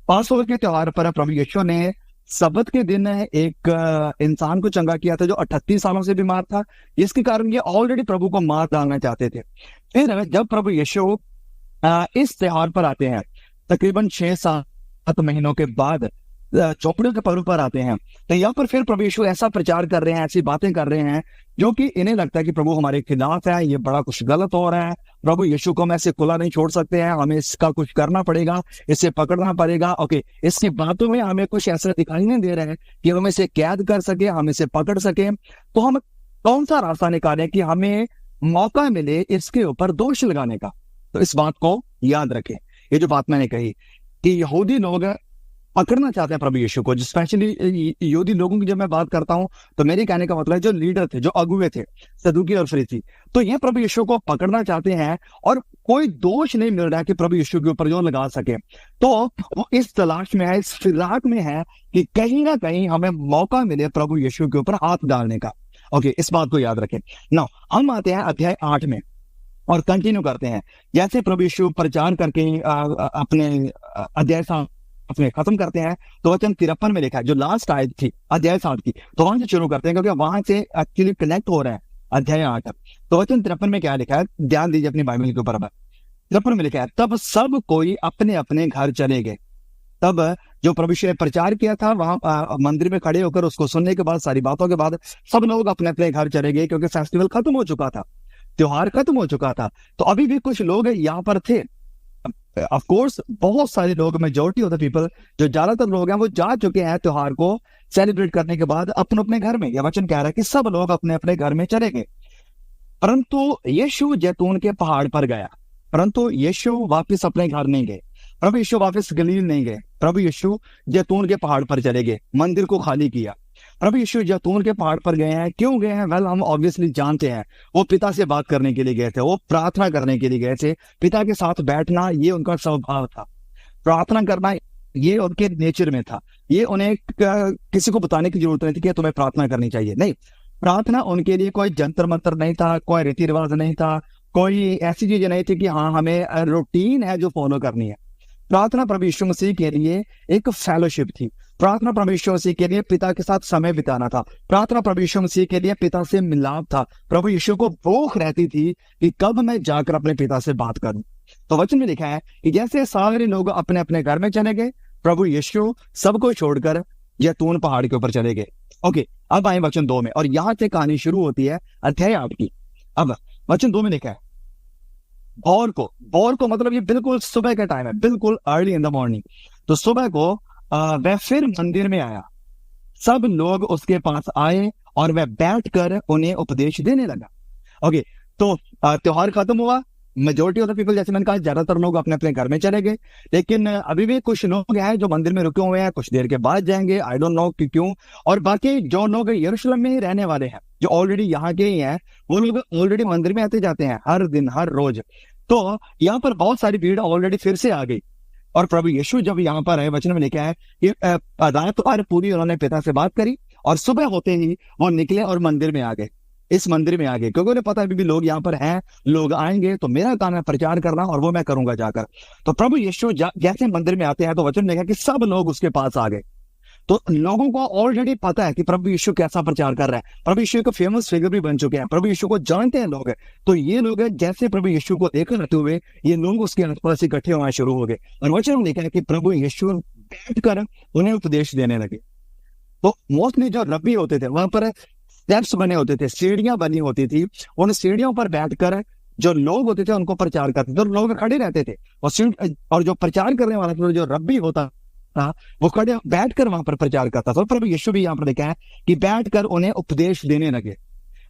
पास over के त्योहार पर प्रभु यीशु ने सब्त के दिन एक इंसान को चंगा किया था जो 38 सालों से बीमार था। इसके कारण ये ऑलरेडी प्रभु को मार डालना चाहते थे। फिर जब प्रभु यीशु इस त्योहार पर आते हैं, तकरीबन 6-7 महीनों के बाद चौपड़ियों के पर्व पर आते हैं, तो यहाँ पर फिर प्रभु यीशु ऐसा प्रचार कर रहे हैं, ऐसी बातें कर रहे हैं जो कि इन्हें लगता है कि प्रभु हमारे खिलाफ है, ये बड़ा कुछ गलत हो रहा है, प्रभु यीशु को हम ऐसे खुला नहीं छोड़ सकते हैं, हमें इसका कुछ करना पड़ेगा, इसे पकड़ना पड़ेगा। ओके, इसकी बातों में हमें कुछ ऐसा दिखाई नहीं दे रहा है कि हम इसे कैद कर सके, हम इसे पकड़ सके। तो हम कौन सा रास्ता निकालें कि हमें मौका मिले इसके ऊपर दोष लगाने का। तो इस बात को याद रखें। ये जो बात मैंने कही कि यहूदी लोग पकड़ना चाहते हैं प्रभु यीशु को, स्पेशली यहूदी लोगों की जब मैं बात करता हूं तो मेरे कहने का मतलब है जो लीडर थे, जो अगुवे थे, सदूकी और फरीसी, तो ये प्रभु यीशु को पकड़ना चाहते हैं और कोई दोष नहीं मिल रहा है कि प्रभु यीशु के ऊपर जो लगा सके। तो वो इस तलाश में है, इस फिराक में है कि कहीं ना कहीं हमें मौका मिले प्रभु यीशु के ऊपर हाथ डालने का। ओके, इस बात को याद रखें। नाउ हम आते हैं अध्याय 8 में और कंटिन्यू करते हैं। जैसे प्रभु यीशु प्रचार करके अपने अध्याय अपने खत्म करते हैं, तो वचन 53 में लिखा है, जो लास्ट आयत थी अध्याय 7 की, तो वहां से शुरू करते हैं क्योंकि वहां से एक्चुअली कनेक्ट हो रहा है अध्याय 8। तो वचन 53 में क्या लिखा है, ध्यान दीजिए अपनी बाइबल के ऊपर। 53 में लिखा है, तब सब कोई अपने अपने घर चले गए। तब जो प्रभु यीशु ने प्रचार किया था वहां मंदिर में खड़े होकर उसको सुनने के बाद, सारी बातों के बाद सब लोग अपने अपने घर चले गए क्योंकि फेस्टिवल खत्म हो चुका था, त्योहार खत्म हो चुका था। तो अभी भी कुछ लोग यहाँ पर थे। ऑफ कोर्स बहुत सारे लोग, मेजोरिटी ऑफ द पीपल, जो ज्यादातर लोग हैं वो जा चुके हैं त्योहार को सेलिब्रेट करने के बाद अपने अपने घर में। यह वचन कह रहा है कि सब लोग अपने अपने घर में चले गए, परंतु यीशु जैतून के पहाड़ पर गया। परंतु यीशु वापस अपने घर नहीं गए, प्रभु यीशु वापस गलील नहीं गए, प्रभु यीशु जैतून के पहाड़ पर चले गए, मंदिर को खाली किया। प्रभु यीशु जैतून के पहाड़ पर गए हैं, क्यों गए हैं? वेल, हम ऑब्वियसली जानते हैं, वो पिता से बात करने के लिए गए थे, वो प्रार्थना करने के लिए गए थे। पिता के साथ बैठना ये उनका स्वभाव था, प्रार्थना करना ये उनके नेचर में था। ये उन्हें किसी को बताने की जरूरत नहीं थी कि तुम्हें प्रार्थना करनी चाहिए, नहीं। प्रार्थना उनके लिए कोई जंतर मंत्र नहीं था, कोई रीति रिवाज नहीं था, कोई ऐसी चीजें नहीं थी कि हाँ हमें रूटीन है जो फॉलो करनी है। प्रार्थना प्रभु यीशु मसीह के लिए एक फेलोशिप थी। प्रार्थना प्रभु यीशु मसीह के लिए पिता के साथ समय बिताना था। प्रार्थना प्रभु यीशु मसीह के लिए पिता से मिलाप था। प्रभु यीशु को भूख रहती थी कि कब मैं जाकर अपने पिता से बात करूं। तो वचन में लिखा है कि जैसे सारे लोग अपने अपने घर में चले गए, प्रभु यीशु सबको छोड़कर जैतून पहाड़ के ऊपर चले गए। ओके, अब आए वचन 2 में, और यहां से कहानी शुरू होती है अध्याय 8 की। अब वचन 2 में लिखा है, भोर को मतलब ये बिल्कुल सुबह का टाइम है, बिल्कुल अर्ली इन द मॉर्निंग। तो सुबह को वह फिर मंदिर में आया, सब लोग उसके पास आए और वह बैठकर उन्हें उपदेश देने लगा। ओके, तो त्योहार खत्म हुआ, मेजोरिटी ऑफ द पीपल, जैसे मैंने कहा, ज्यादातर लोग अपने अपने घर में चले गए, लेकिन अभी भी कुछ लोग हैं जो मंदिर में रुके हुए हैं, कुछ देर के बाद जाएंगे, आई डोंट नो कि क्यों। और बाकी जो लोग यरूशलेम में ही रहने वाले हैं, जो ऑलरेडी यहाँ के ही हैं, वो लोग ऑलरेडी मंदिर में आते जाते हैं हर दिन, हर रोज। तो यहाँ पर बहुत सारी भीड़ ऑलरेडी फिर से आ गई। और प्रभु यीशु जब यहाँ पर आए, वचन में लिखा है कि अदालत पर पूरी उन्होंने पिता से बात करी और सुबह होते ही वो निकले और मंदिर में आ गए, इस मंदिर में आ गए, क्योंकि उन्हें पता है अभी भी लोग यहाँ पर हैं, लोग आएंगे, तो मेरा काम है प्रचार करना और वो मैं करूंगा जाकर। तो प्रभु यीशु जैसे मंदिर में आते हैं तो वचन में लिखा कि सब लोग उसके पास आ गए। तो लोगों को ऑलरेडी पता है कि प्रभु यीशु कैसा प्रचार कर रहा है, प्रभु यीशु का फेमस फिगर भी बन चुके हैं, प्रभु यीशु को जानते हैं लोग। तो ये लोग जैसे प्रभु यीशु को देख रहते हुए ये लोग उसके आसपास इकट्ठे होना शुरू हो गए। और वचन में लिखा है कि प्रभु यीशु बैठकर उन्हें उपदेश देने लगे। तो मोस्टली जो रब्बी होते थे वहां पर स्टेप्स बने होते थे, सीढ़ियां बनी होती थी, उन सीढ़ियों पर बैठकर जो लोग होते थे उनको प्रचार करते थे, तो लोग खड़े रहते थे और जो प्रचार करने वाला था, जो रब्बी होता था, वो खड़े बैठकर वहां पर प्रचार करता था। प्रभु यीशु भी यहाँ पर लिखा है कि बैठकर उन्हें उपदेश देने लगे।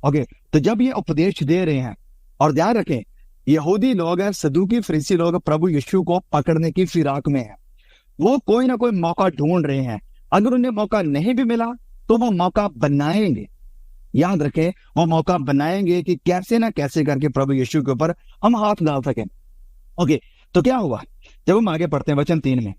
ओके, तो जब ये उपदेश दे रहे हैं, और ध्यान रखें यहूदी लोग, सदूकी फरीसी लोग प्रभु यीशु को पकड़ने की फिराक में है, वो कोई ना कोई मौका ढूंढ रहे हैं। अगर उन्हें मौका नहीं भी मिला तो वो मौका बनाएंगे, याद रखें, वो मौका बनाएंगे कि कैसे ना कैसे करके प्रभु यीशु के ऊपर हम हाथ डाल सकें। ओके, तो क्या हुआ जब हम आगे पढ़ते हैं वचन 3 में,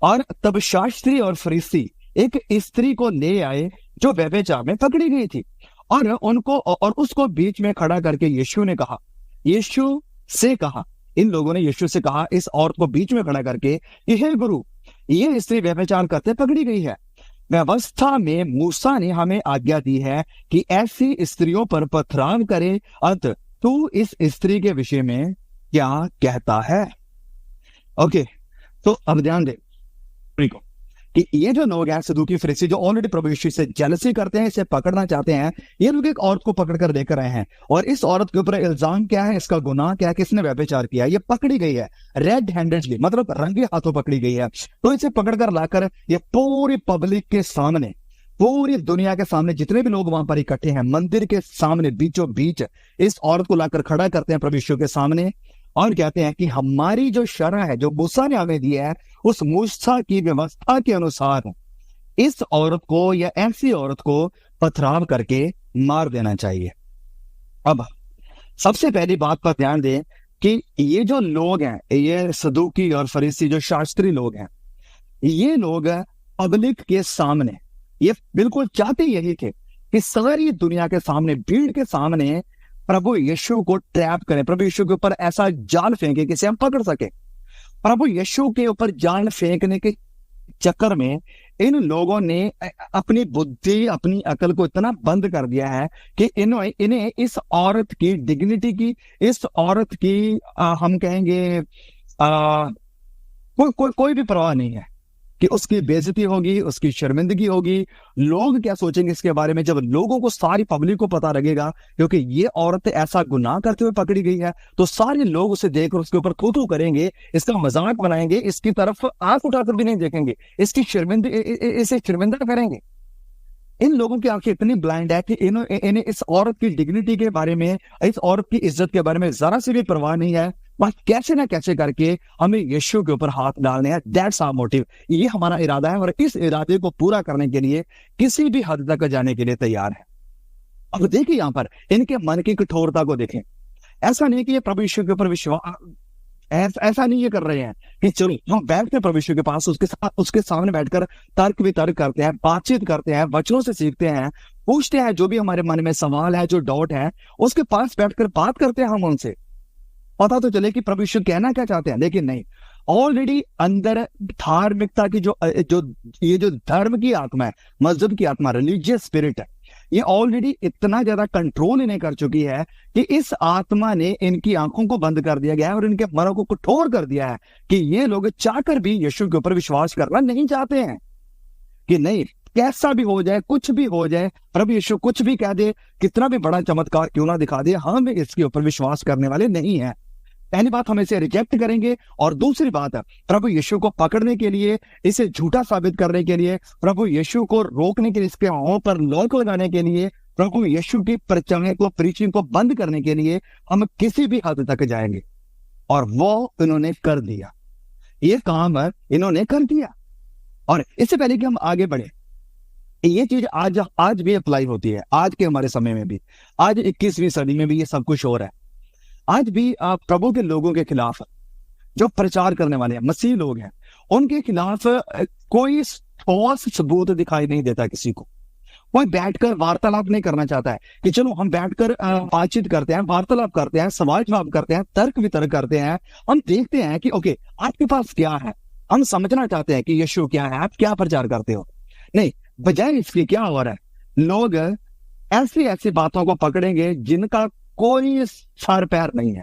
और तब शास्त्री और फरीसी एक स्त्री को ले आए जो व्यभिचार में पकड़ी गई थी, और उसको बीच में खड़ा करके यीशु से कहा, इन लोगों ने यीशु से कहा, इस औरत को बीच में खड़ा करके, हे गुरु, ये स्त्री व्यभिचार करते पकड़ी गई है। व्यवस्था में मूसा ने हमें आज्ञा दी है कि ऐसी स्त्रियों पर पथराव करे। अंत तू इस स्त्री के विषय में क्या कहता है? ओके, तो अब ध्यान दे कि ये जो लोग हैं सदूकी फरीसी, जो ऑलरेडी प्रभु यीशु से जेलसी करते हैं, इसे पकड़ना चाहते हैं, ये लोग एक औरत को पकड़कर लेकर आए हैं और इस औरत के ऊपर इल्जाम क्या है, इसका गुनाह क्या है, किसने व्यभिचार किया, ये पकड़ी गई है रेड हैंडेडली, मतलब रंगे हाथों पकड़ी गई है। तो इसे पकड़कर लाकर ये पूरी पब्लिक के सामने, पूरी दुनिया के सामने, जितने भी लोग वहां पर इकट्ठे हैं, मंदिर के सामने बीचों बीच इस औरत को लाकर खड़ा करते हैं प्रभु यीशु के सामने और कहते हैं कि हमारी जो शरह है, जो मूसा ने हमें दी है, उस मूसा की व्यवस्था के अनुसार इस औरत को या ऐसी औरत को पथराव करके मार देना चाहिए। अब सबसे पहली बात पर ध्यान दें कि ये जो लोग हैं, ये सदूकी और फरीसी जो शास्त्री लोग हैं, ये लोग पब्लिक के सामने ये बिल्कुल चाहते यही थे कि सारी दुनिया के सामने, भीड़ के सामने प्रभु यीशु को ट्रैप करें, प्रभु यीशु के ऊपर ऐसा जाल फेंके कि हम पकड़ सके। प्रभु यीशु के ऊपर जाल फेंकने के चक्कर में इन लोगों ने अपनी बुद्धि, अपनी अकल को इतना बंद कर दिया है कि इन्हें इस औरत की डिग्निटी की, इस औरत की हम कहेंगे कोई भी परवाह नहीं है कि उसकी बेइज्जती होगी, उसकी शर्मिंदगी होगी, लोग क्या सोचेंगे इसके बारे में। जब लोगों को, सारी पब्लिक को पता लगेगा क्योंकि ये औरत ऐसा गुनाह करते हुए पकड़ी गई है, तो सारे लोग उसे देखकर उसके ऊपर थू-थू करेंगे, इसका मजाक बनाएंगे, इसकी तरफ आंख उठाकर भी नहीं देखेंगे, इसे शर्मिंदा करेंगे। इन लोगों की आंखें इतनी ब्लाइंड है कि इन्हें इस औरत की डिग्निटी के बारे में, इस औरत की इज्जत के बारे में जरा सी भी परवाह नहीं है। बस कैसे ना कैसे करके हमें यीशु के ऊपर हाथ डालने हैं। दैट्स आवर मोटिव, ये हमारा इरादा है और इस इरादे को पूरा करने के लिए किसी भी हद तक जाने के लिए तैयार है। अब देखिए यहाँ पर इनके मन की कठोरता को देखें। ऐसा नहीं कि ये प्रभु यीशु के ऊपर विश्वास, ऐसा नहीं ये कर रहे हैं कि चलो हम बैठते हैं प्रभु यीशु के पास, उसके सामने बैठकर तर्क वितर्क करते हैं, बातचीत करते हैं, वचनों से सीखते हैं, पूछते हैं, जो भी हमारे मन में सवाल है, जो डाउट है, उसके पास बैठकर बात करते हैं हम उनसे, पता तो चले कि प्रभु यीशु कहना क्या चाहते हैं। लेकिन नहीं, ऑलरेडी अंदर धार्मिकता की जो धर्म की आत्मा है, मजहब की आत्मा, रिलीजियस स्पिरिट है, ये ऑलरेडी इतना ज्यादा कंट्रोल इन्हें कर चुकी है कि इस आत्मा ने इनकी आंखों को बंद कर दिया गया है और इनके मनों को कठोर कर दिया है कि ये लोग चाहकर भी यीशु के ऊपर विश्वास करना नहीं चाहते हैं। कि नहीं, कैसा भी हो जाए, कुछ भी हो जाए, प्रभु यीशु कुछ भी कह दे, कितना भी बड़ा चमत्कार क्यों ना दिखा दे, हम इसके ऊपर विश्वास करने वाले नहीं है। पहली बात, हम इसे रिजेक्ट करेंगे। और दूसरी बात, प्रभु यीशु को पकड़ने के लिए, इसे झूठा साबित करने के लिए, प्रभु यीशु को रोकने के लिए, इसके मुंह पर लॉक लगाने के लिए, प्रभु यीशु की प्रचार को, प्रीचिंग को बंद करने के लिए हम किसी भी हद तक जाएंगे। और वो इन्होंने कर दिया, ये काम इन्होंने कर दिया। और इससे पहले कि हम आगे बढ़े, ये चीज आज भी अप्लाई होती है, आज के हमारे समय में भी, आज 21वीं सदी में भी ये सब कुछ हो रहा है। आज भी प्रभु के लोगों के खिलाफ, जो प्रचार करने वाले हैं, मसीह लोग हैं, उनके खिलाफ कोई ठोस सबूत दिखाई नहीं देता किसी को। कोई बैठकर वार्तालाप नहीं करना चाहता है कि चलो हम बैठकर बातचीत करते हैं, वार्तालाप करते हैं, सवाल जवाब करते हैं, तर्क वितर्क करते हैं, हम देखते हैं कि ओके आपके पास क्या है, हम समझना चाहते हैं कि यीशु क्या है, आप क्या प्रचार करते हो। नहीं, बजाय इसके क्या हो रहा है, लोग ऐसी ऐसी बातों को पकड़ेंगे जिनका कोई सर पैर नहीं है,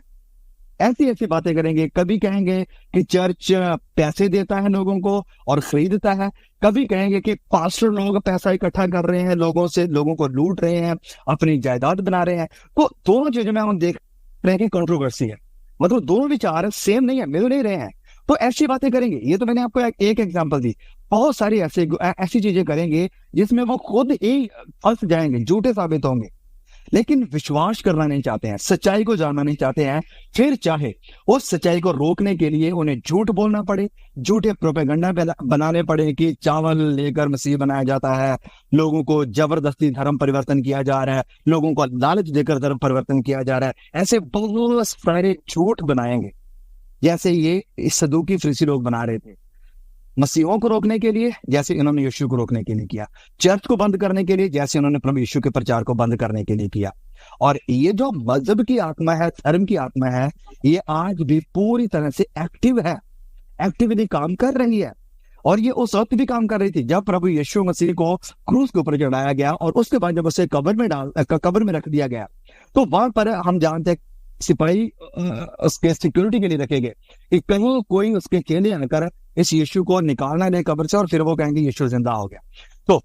ऐसी ऐसी बातें करेंगे। कभी कहेंगे कि चर्च पैसे देता है लोगों को और खरीदता है, कभी कहेंगे कि पास्टर लोग पैसा इकट्ठा कर रहे हैं लोगों से, लोगों को लूट रहे हैं, अपनी जायदाद बना रहे हैं। तो दोनों चीजों में हम देख रहे हैं कि कंट्रोवर्सी है, मतलब दोनों विचार सेम नहीं है, मिल नहीं रहे हैं, तो ऐसी बातें करेंगे। ये तो मैंने आपको एक एग्जांपल दी, बहुत सारी ऐसी चीजें करेंगे जिसमें वो खुद ही फंस जाएंगे, झूठे साबित होंगे, लेकिन विश्वास करना नहीं चाहते हैं, सच्चाई को जानना नहीं चाहते हैं। फिर चाहे उस सच्चाई को रोकने के लिए उन्हें झूठ बोलना पड़े, झूठे प्रोपेगेंडा बनाने पड़े कि चावल लेकर मसीह बनाया जाता है, लोगों को जबरदस्ती धर्म परिवर्तन किया जा रहा है, लोगों को लालच देकर धर्म परिवर्तन किया जा रहा है। ऐसे बहुत सारे झूठ बनाएंगे जैसे ये सदूकी फरीसी लोग बना रहे थे, मसीहों को रोकने के लिए जैसे इन्होंने यीशु को रोकने के लिए किया, चर्च को बंद करने के लिए जैसे उन्होंने प्रभु यीशु के प्रचार को बंद करने के लिए किया। और ये जो मजहब की आत्मा है, धर्म की आत्मा है, ये आज भी पूरी तरह से एक्टिव है, एक्टिवली काम कर रही है। और ये उस वक्त भी काम कर रही थी जब प्रभु यीशु मसीह को क्रूस के ऊपर चढ़ाया गया और उसके बाद जब उसे कब्र में रख दिया गया, तो वहां पर हम जानते हैं सिपाही उसके सिक्योरिटी के लिए रखे गए कि कहीं कोई उसके चेले आकर इस यीशु को निकालना नहीं कब्र से और फिर वो कहेंगे यीशु जिंदा हो गया। तो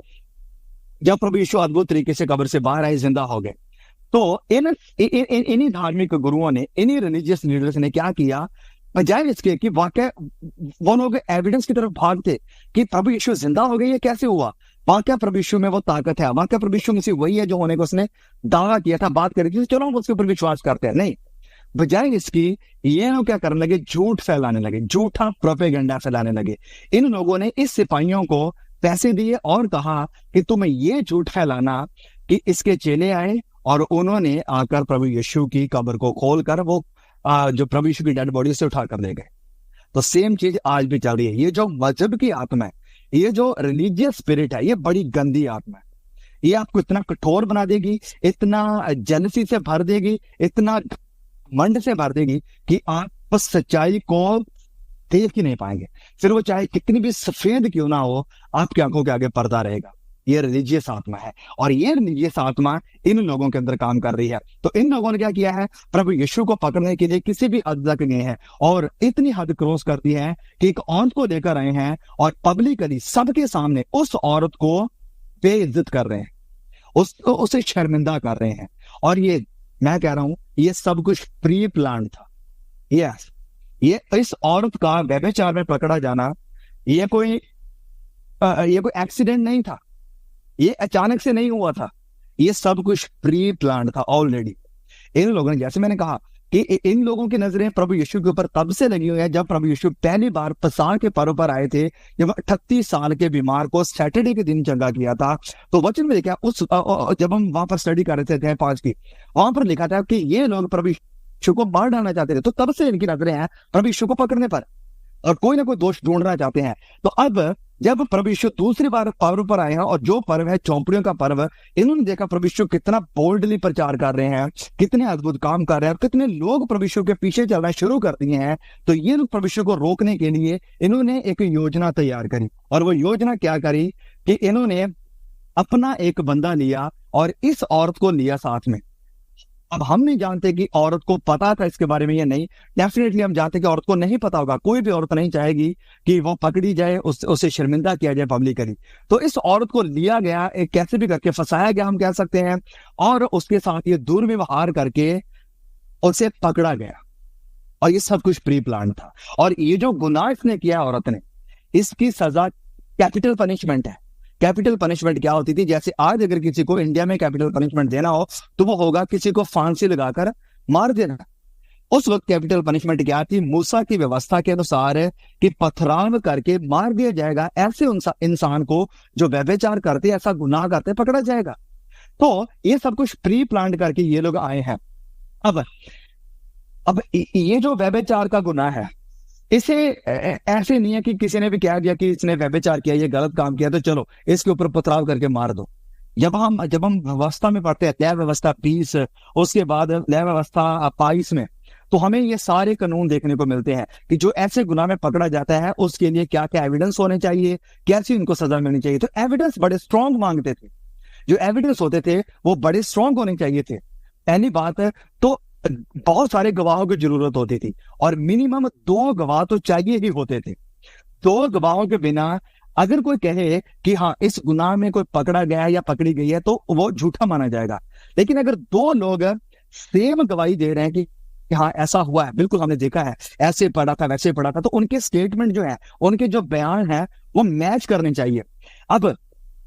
जब प्रभु यीशु अद्भुत तरीके से कब्र से बाहर आए, जिंदा हो गए, तो इन्हीं धार्मिक गुरुओं ने, इन्हीं रिलीजियस लीडर्स ने क्या किया, बजाय इसके कि वाकई वो लोग एविडेंस की तरफ भागते कि प्रभु यीशु जिंदा हो गए, ये कैसे हुआ, वाकई प्रभु यीशु में वो ताकत है, वाकई प्रभु यीशु मसीह वही है जो होने को उसने दावा किया था, बात करी थी, चलो हम उसके ऊपर विश्वास करते हैं। नहीं, बजाय इसकी ये लोग क्या करने लगे, झूठ फैलाने लगे, झूठा प्रोपेगेंडा फैलाने लगे। इन लोगों ने इस सिपाहियों को पैसे दिए और कहा कि तुम्हें ये झूठ फैलाना कि इसके चेले आए और उन्होंने आकर प्रभु यीशु की कब्र को खोलकर वो जो प्रभु यीशु की डेड बॉडी से उठा कर ले गए। तो सेम चीज आज भी चल रही है। ये जो मजहब की आत्मा है, ये जो रिलीजियस स्पिरिट है, ये बड़ी गंदी आत्मा है। ये आपको इतना कठोर बना देगी, इतना जेलसी से भर देगी, इतना मंड से भर देगी कि आप बस सच्चाई को देख ही नहीं पाएंगे। फिर वो चाहे कितनी भी सफेद क्यों ना हो, आपकी आंखों के आगे पर्दा रहेगा। ये रिलीजियस आत्मा है और ये रिलीजियस आत्मा इन लोगों के अंदर काम कर रही है। तो इन लोगों ने क्या किया है, प्रभु यीशु को पकड़ने के लिए किसी भी हद तक गए हैं और इतनी हद क्रॉस कर दी है कि एक औरत को लेकर आए हैं और पब्लिकली सबके सामने उस औरत को बेइज्जत कर रहे हैं, उसे शर्मिंदा कर रहे हैं। और ये मैं कह रहा हूं, ये सब कुछ प्री प्लान था। यस, ये इस औरत का व्यभिचार में पकड़ा जाना ये कोई एक्सीडेंट नहीं था, ये अचानक से नहीं हुआ था, ये सब कुछ प्री प्लान था ऑलरेडी। इन लोगों ने, जैसे मैंने कहा कि इन लोगों की नजरें प्रभु यीशु के ऊपर तब से लगी हुई है जब प्रभु यीशु पहली बार पसाह के पर्व पर आए थे, जब 38 साल के बीमार को सैटरडे के दिन चंगा किया था। तो वचन में लिखा, उस जब हम वहां पर स्टडी कर रहे थे अध्याय 5 की, वहां पर लिखा था कि ये लोग प्रभु यीशु को मार डालना चाहते थे। तो तब से इनकी नजरें हैं प्रभु यीशु को पकड़ने पर और कोई ना कोई दोष ढूंढना चाहते हैं। तो अब जब प्रभु यीशु दूसरी बार पर्व पर आए हैं, और जो पर्व है चौपड़ियों का पर्व, इन्होंने देखा प्रभु यीशु कितना बोल्डली प्रचार कर रहे हैं, कितने अद्भुत काम कर रहे हैं और कितने लोग प्रभु यीशु के पीछे चलना शुरू कर दिए हैं। तो ये लोग प्रभु यीशु को रोकने के लिए इन्होंने एक योजना तैयार करी। और वो योजना क्या करी कि इन्होंने अपना एक बंदा लिया और इस औरत को लिया साथ में। अब हम नहीं जानते कि औरत को पता था इसके बारे में या नहीं, डेफिनेटली हम जानते कि औरत को नहीं पता होगा। कोई भी औरत नहीं चाहेगी कि वो पकड़ी जाए, उसे शर्मिंदा किया जाए पब्लिकली। तो इस औरत को लिया गया, एक कैसे भी करके फंसाया गया हम कह सकते हैं, और उसके साथ ये दुर्व्यवहार करके उसे पकड़ा गया। और ये सब कुछ प्री प्लान था। और ये जो गुनाह इसने किया औरत ने, इसकी सजा कैपिटल पनिशमेंट है। कैपिटल पनिशमेंट क्या होती थी, जैसे आज अगर किसी को इंडिया में कैपिटल पनिशमेंट देना हो तो वो होगा किसी को फांसी लगाकर मार देना। उस वक्त कैपिटल पनिशमेंट क्या थी, मूसा की व्यवस्था के अनुसार कि पथराव करके मार दिया जाएगा। ऐसे इंसान को जो व्यभिचार करते, ऐसा गुनाह करते, पकड़ा जाएगा। तो ये सब कुछ प्री प्लान करके ये लोग आए हैं। अब ये जो व्यभिचार का गुनाह है, इसे ऐसे नहीं है कि किसी ने भी कह दिया कि इसने व्यभिचार किया, ये गलत काम किया, तो चलो इसके ऊपर पथराव करके मार दो। जब हम व्यवस्था में पढ़ते हैं, न्याय व्यवस्था 20, उसके बाद न्याय व्यवस्था 22 में, तो हमें ये सारे कानून देखने को मिलते हैं कि जो ऐसे गुनाह में पकड़ा जाता है उसके लिए क्या क्या एविडेंस होने चाहिए, कैसी उनको सजा मिलनी चाहिए। तो एविडेंस बड़े स्ट्रॉन्ग मांगते थे, जो एविडेंस होते थे वो बड़े स्ट्रॉन्ग होने चाहिए थे। पहली बात है, तो बहुत सारे गवाहों की जरूरत होती थी और मिनिमम 2 गवाह तो चाहिए ही होते थे। 2 गवाहों के बिना अगर कोई कहे कि हाँ इस गुनाह में कोई पकड़ा गया है या पकड़ी गई है, तो वो झूठा माना जाएगा। लेकिन अगर 2 लोग सेम गवाही दे रहे हैं कि हाँ ऐसा हुआ है, बिल्कुल हमने देखा है, ऐसे पढ़ा था, वैसे पढ़ा था, तो उनके स्टेटमेंट जो है, उनके जो बयान है, वो मैच करने चाहिए। अब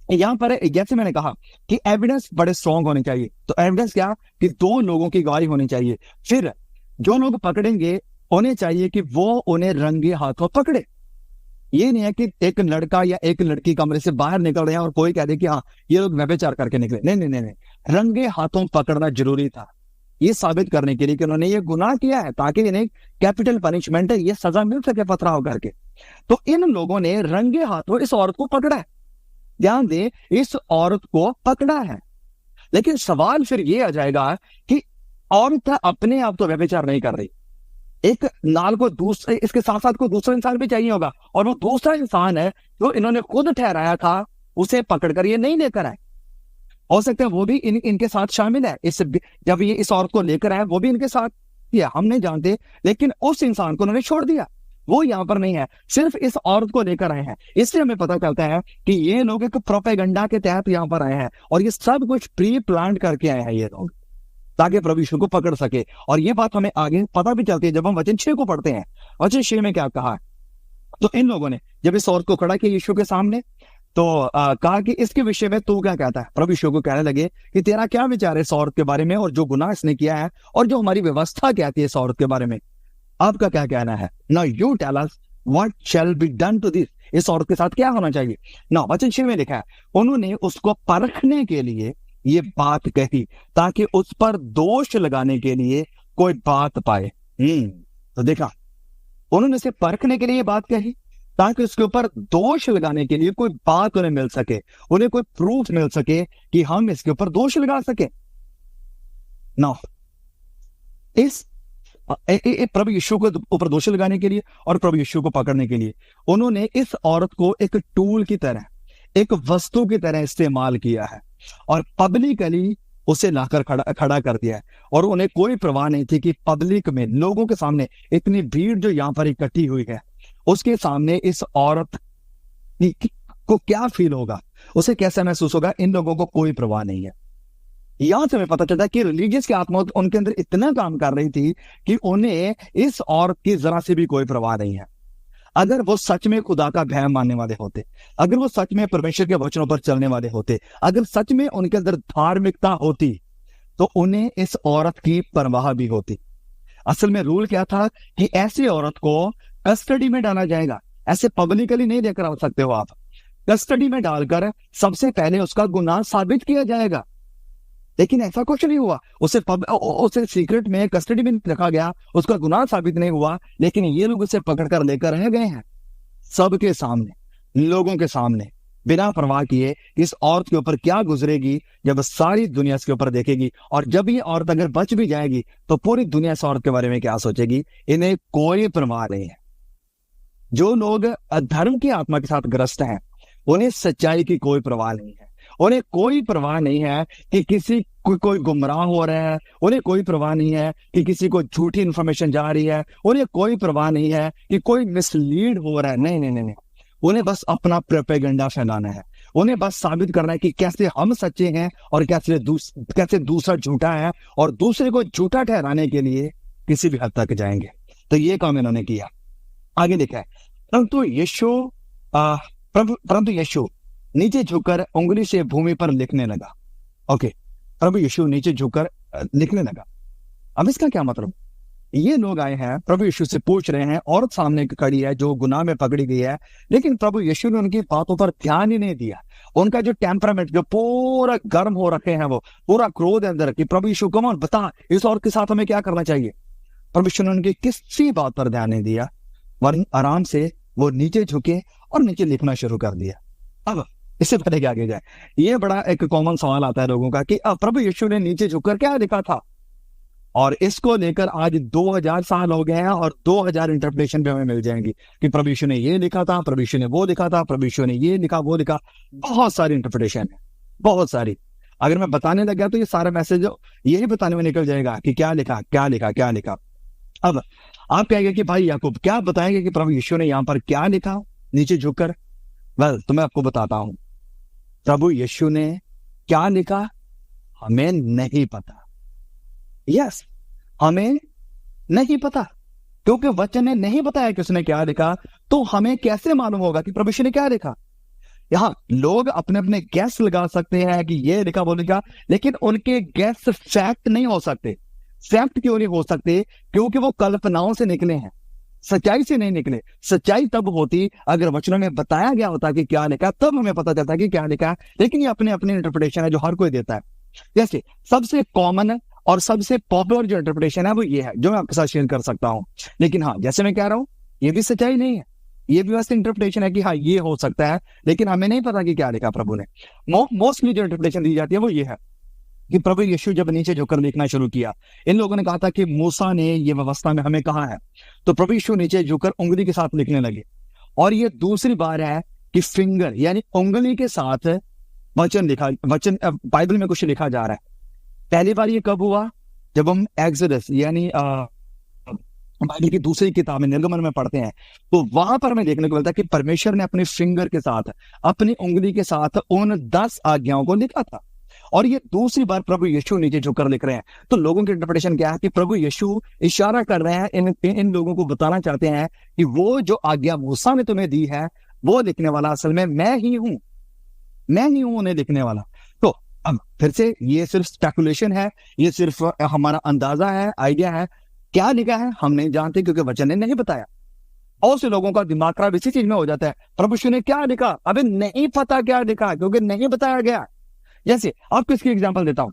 यहां पर जैसे मैंने कहा कि एविडेंस बड़े स्ट्रॉन्ग होने चाहिए। तो एविडेंस क्या कि 2 लोगों की गवाही होनी चाहिए। फिर जो लोग पकड़ेंगे होने चाहिए कि वो उन्हें रंगे हाथों पकड़े। ये नहीं है कि एक लड़का या एक लड़की कमरे से बाहर निकल रहे हैं और कोई कह दे कि हाँ ये लोग व्यभिचार करके निकले। नहीं नहीं नहीं नहीं, रंगे हाथों पकड़ना जरूरी था, ये साबित करने के लिए कि उन्होंने ये गुनाह किया है, ताकि इन्हें कैपिटल पनिशमेंट है, ये सजा मिल सके पथराव करके। तो इन लोगों ने रंगे हाथों इस औरत को पकड़ा है। ध्यान दे, इस औरत को पकड़ा है। लेकिन सवाल फिर ये आ जाएगा कि औरत अपने आप तो व्यभिचार नहीं कर रही, एक नाल को दूसरे, इसके साथ साथ कोई दूसरा इंसान भी चाहिए होगा, और वो दूसरा इंसान है जो इन्होंने खुद ठहराया था, उसे पकड़कर ये नहीं लेकर आए। हो सकता है वो भी इनके साथ शामिल है, इस जब ये इस औरत को लेकर आए वो भी इनके साथ ही है, हम नहीं जानते, लेकिन उस इंसान को उन्होंने छोड़ दिया, वो यहाँ पर नहीं है, सिर्फ इस औरत को लेकर आए हैं। इससे हमें पता चलता है कि ये लोग एक प्रोपेगेंडा के तहत यहाँ पर आए हैं, और ये सब कुछ प्री प्लान करके आए हैं ये लोग, ताकि प्रभु यीशु को पकड़ सके। और ये बात हमें आगे पता भी चलती है जब हम वचन 6 को पढ़ते हैं। वचन 6 में क्या कहा है, तो इन लोगों ने जब इस औरत को खड़ा किया यीशु के सामने, तो कहा कि इसके विषय में तू क्या कहता है। प्रभु यीशु को कहने लगे कि तेरा क्या विचार है इस औरत के बारे में, और जो गुनाह इसने किया है, और जो हमारी व्यवस्था कहती है इस औरत के बारे में, आपका क्या कहना है। Now you tell us what shall be done to this, इस औरत के साथ क्या होना चाहिए। ना वचन 6 में लिखा है, उन्होंने उसको परखने के लिए ये बात कही, ताकि उस पर दोष लगाने के लिए कोई बात पाए। तो देखा, उन्होंने इसे परखने के लिए ये बात कही, ताकि उसके ऊपर दोष लगाने के लिए कोई बात उन्हें मिल सके, उन्हें कोई प्रूफ मिल सके कि हम इसके ऊपर दोष लगा सके। ना इस प्रभु यीशु को ऊपर दोष लगाने के लिए और प्रभु यीशु को पकड़ने के लिए उन्होंने इस औरत को एक टूल की तरह, एक वस्तु की तरह इस्तेमाल किया है, और पब्लिकली उसे लाकर खड़ा कर दिया है। और उन्हें कोई परवाह नहीं थी कि पब्लिक में, लोगों के सामने, इतनी भीड़ जो यहाँ पर इकट्ठी हुई है, उसके सामने इस औरत को क्या फील होगा, उसे कैसा महसूस होगा। इन लोगों को कोई परवाह नहीं है। यहां से हमें पता चलता है कि रिलीजियस की आत्मा उनके अंदर इतना काम कर रही थी कि उन्हें इस औरत की जरा से भी कोई परवाह नहीं है। अगर वो सच में खुदा का भय मानने वाले होते, अगर वो सच में परमेश्वर के वचनों पर चलने वाले होते, अगर सच में उनके अंदर धार्मिकता होती, तो उन्हें इस औरत की परवाह भी होती। असल में रूल क्या था कि ऐसी औरत को कस्टडी में डाला जाएगा, ऐसे पब्लिकली नहीं लेकर आ सकते हो आप। कस्टडी में डालकर सबसे पहले उसका गुनाह साबित किया जाएगा, लेकिन ऐसा कुछ नहीं हुआ। उसे सीक्रेट में कस्टडी में रखा गया, उसका गुनाह साबित नहीं हुआ, लेकिन ये लोग उसे पकड़कर लेकर रह गए हैं सबके सामने, लोगों के सामने, बिना परवाह किए इस औरत के ऊपर क्या गुजरेगी जब सारी दुनिया इसके ऊपर देखेगी। और जब ये औरत अगर बच भी जाएगी तो पूरी दुनिया इस औरत के बारे में क्या सोचेगी। इन्हें कोई परवाह नहीं है। जो लोग धर्म की आत्मा के साथ ग्रस्त हैं, उन्हें सच्चाई की कोई परवाह नहीं है। उन्हें कोई परवाह नहीं है कि किसी कोई गुमराह हो रहा है, उन्हें कोई परवाह नहीं है कि किसी को झूठी इंफॉर्मेशन जा रही है, उन्हें कोई परवाह नहीं है कि कोई मिसलीड हो रहा है। नहीं नहीं नहीं, उन्हें बस अपना प्रोपेगेंडा फैलाना है। उन्हें बस साबित करना है कि कैसे हम सच्चे हैं और कैसे दूसरा झूठा है, और दूसरे को झूठा ठहराने के लिए किसी भी हद तक जाएंगे। तो ये काम इन्होंने किया। आगे देखा है, परंतु यीशु नीचे झुककर उंगली से भूमि पर लिखने लगा। ओके, प्रभु यीशु नीचे झुककर लिखने लगा। अब इसका क्या मतलब, ये लोग आए हैं, प्रभु यीशु से पूछ रहे हैं, औरत सामने खड़ी है जो गुनाह में पकड़ी गई है, लेकिन प्रभु यीशु ने उनकी बातों पर ध्यान ही नहीं दिया। उनका जो टेम्परामेंट, जो पूरा गर्म हो रखे हैं, वो पूरा क्रोध अंदर कि प्रभु यीशु कम ऑन बता इस औरत के साथ हमें क्या करना चाहिए। प्रभु यीशु ने उनकी किसी बात पर ध्यान नहीं दिया, वरन आराम से वो नीचे झुके और नीचे लिखना शुरू कर दिया। अब इससे पहले क्या आगे जाए, ये बड़ा एक कॉमन सवाल आता है लोगों का कि प्रभु यीशु ने नीचे झुककर क्या लिखा था। और इसको लेकर आज 2000 साल हो गए हैं, और 2000 इंटरप्रिटेशन भी हमें मिल जाएंगी कि प्रभु यीशु ने ये लिखा था, प्रभु यीशु ने वो लिखा था, प्रभु यीशु ने ये लिखा वो लिखा। बहुत सारी इंटरप्रिटेशन है, बहुत सारी। अगर मैं बताने लग गया तो ये सारा मैसेज यही बताने में निकल जाएगा कि क्या लिखा क्या लिखा क्या लिखा। अब आप कहेंगे कि भाई याकूब क्या बताएंगे कि प्रभु यीशु ने यहाँ पर क्या लिखा नीचे झुककर। वेल, तो मैं आपको बताता हूं, प्रभु यीशु ने क्या लिखा हमें नहीं पता। यस, हमें नहीं पता, क्योंकि वचन ने नहीं बताया कि उसने क्या लिखा, तो हमें कैसे मालूम होगा कि प्रभु यीशु ने क्या लिखा। यहाँ लोग अपने अपने गैस लगा सकते हैं कि ये लिखा वो लिखा, लेकिन उनके गैस फैक्ट नहीं हो सकते। फैक्ट क्यों नहीं हो सकते? क्योंकि वो कल्पनाओं से निकले हैं, सच्चाई से नहीं निकले। सच्चाई तब होती अगर वचनों में बताया गया होता कि क्या लिखा, तब हमें पता चलता कि क्या लिखा। लेकिन ये अपने अपने इंटरप्रिटेशन है जो हर कोई देता है। जैसे सबसे कॉमन और सबसे पॉपुलर जो इंटरप्रिटेशन है वो ये है, जो मैं आपके साथ शेयर कर सकता हूं। लेकिन हाँ, जैसे मैं कह रहा हूं, ये भी सच्चाई नहीं है, ये भी वैसे इंटरप्रिटेशन है कि हाँ ये हो सकता है, लेकिन हमें नहीं पता कि क्या लिखा प्रभु ने। मोस्टली जो इंटरप्रिटेशन दी जाती है वो ये है कि प्रभु यीशु जब नीचे झुककर लिखना शुरू किया, इन लोगों ने कहा था कि मूसा ने ये व्यवस्था में हमें कहा है, तो प्रभु यीशु नीचे झुककर उंगली के साथ लिखने लगे। और ये दूसरी बार है कि फिंगर यानी उंगली के साथ वचन बाइबल में कुछ लिखा जा रहा है। पहली बार ये कब हुआ? जब हम एक्सोडस यानी बाइबल की दूसरी किताब में निर्गमन में पढ़ते हैं, तो वहां पर हमें देखने को मिलता है कि परमेश्वर ने अपने फिंगर के साथ, अपनी उंगली के साथ उन 10 आज्ञाओं को लिखा था। और ये दूसरी बार प्रभु यीशु नीचे झुककर लिख रहे हैं। तो लोगों की इंटरप्रिटेशन क्या है कि प्रभु यीशु इशारा कर रहे हैं, इन लोगों को बताना चाहते हैं कि वो जो आज्ञा मूसा ने तुम्हें दी है, वो लिखने वाला असल में मैं ही हूं उन्हें लिखने वाला। तो अब फिर से ये सिर्फ स्पेकुलेशन है, ये सिर्फ हमारा अंदाजा है, आइडिया है। क्या लिखा है हम नहीं जानते, क्योंकि वचन ने नहीं बताया। और से लोगों का दिमाग खराब इसी चीज में हो जाता है, प्रभु यीशु ने क्या लिखा, अबे नहीं पता क्या लिखा, क्योंकि नहीं बताया गया। जैसे आपको इसकी एग्जांपल देता हूं।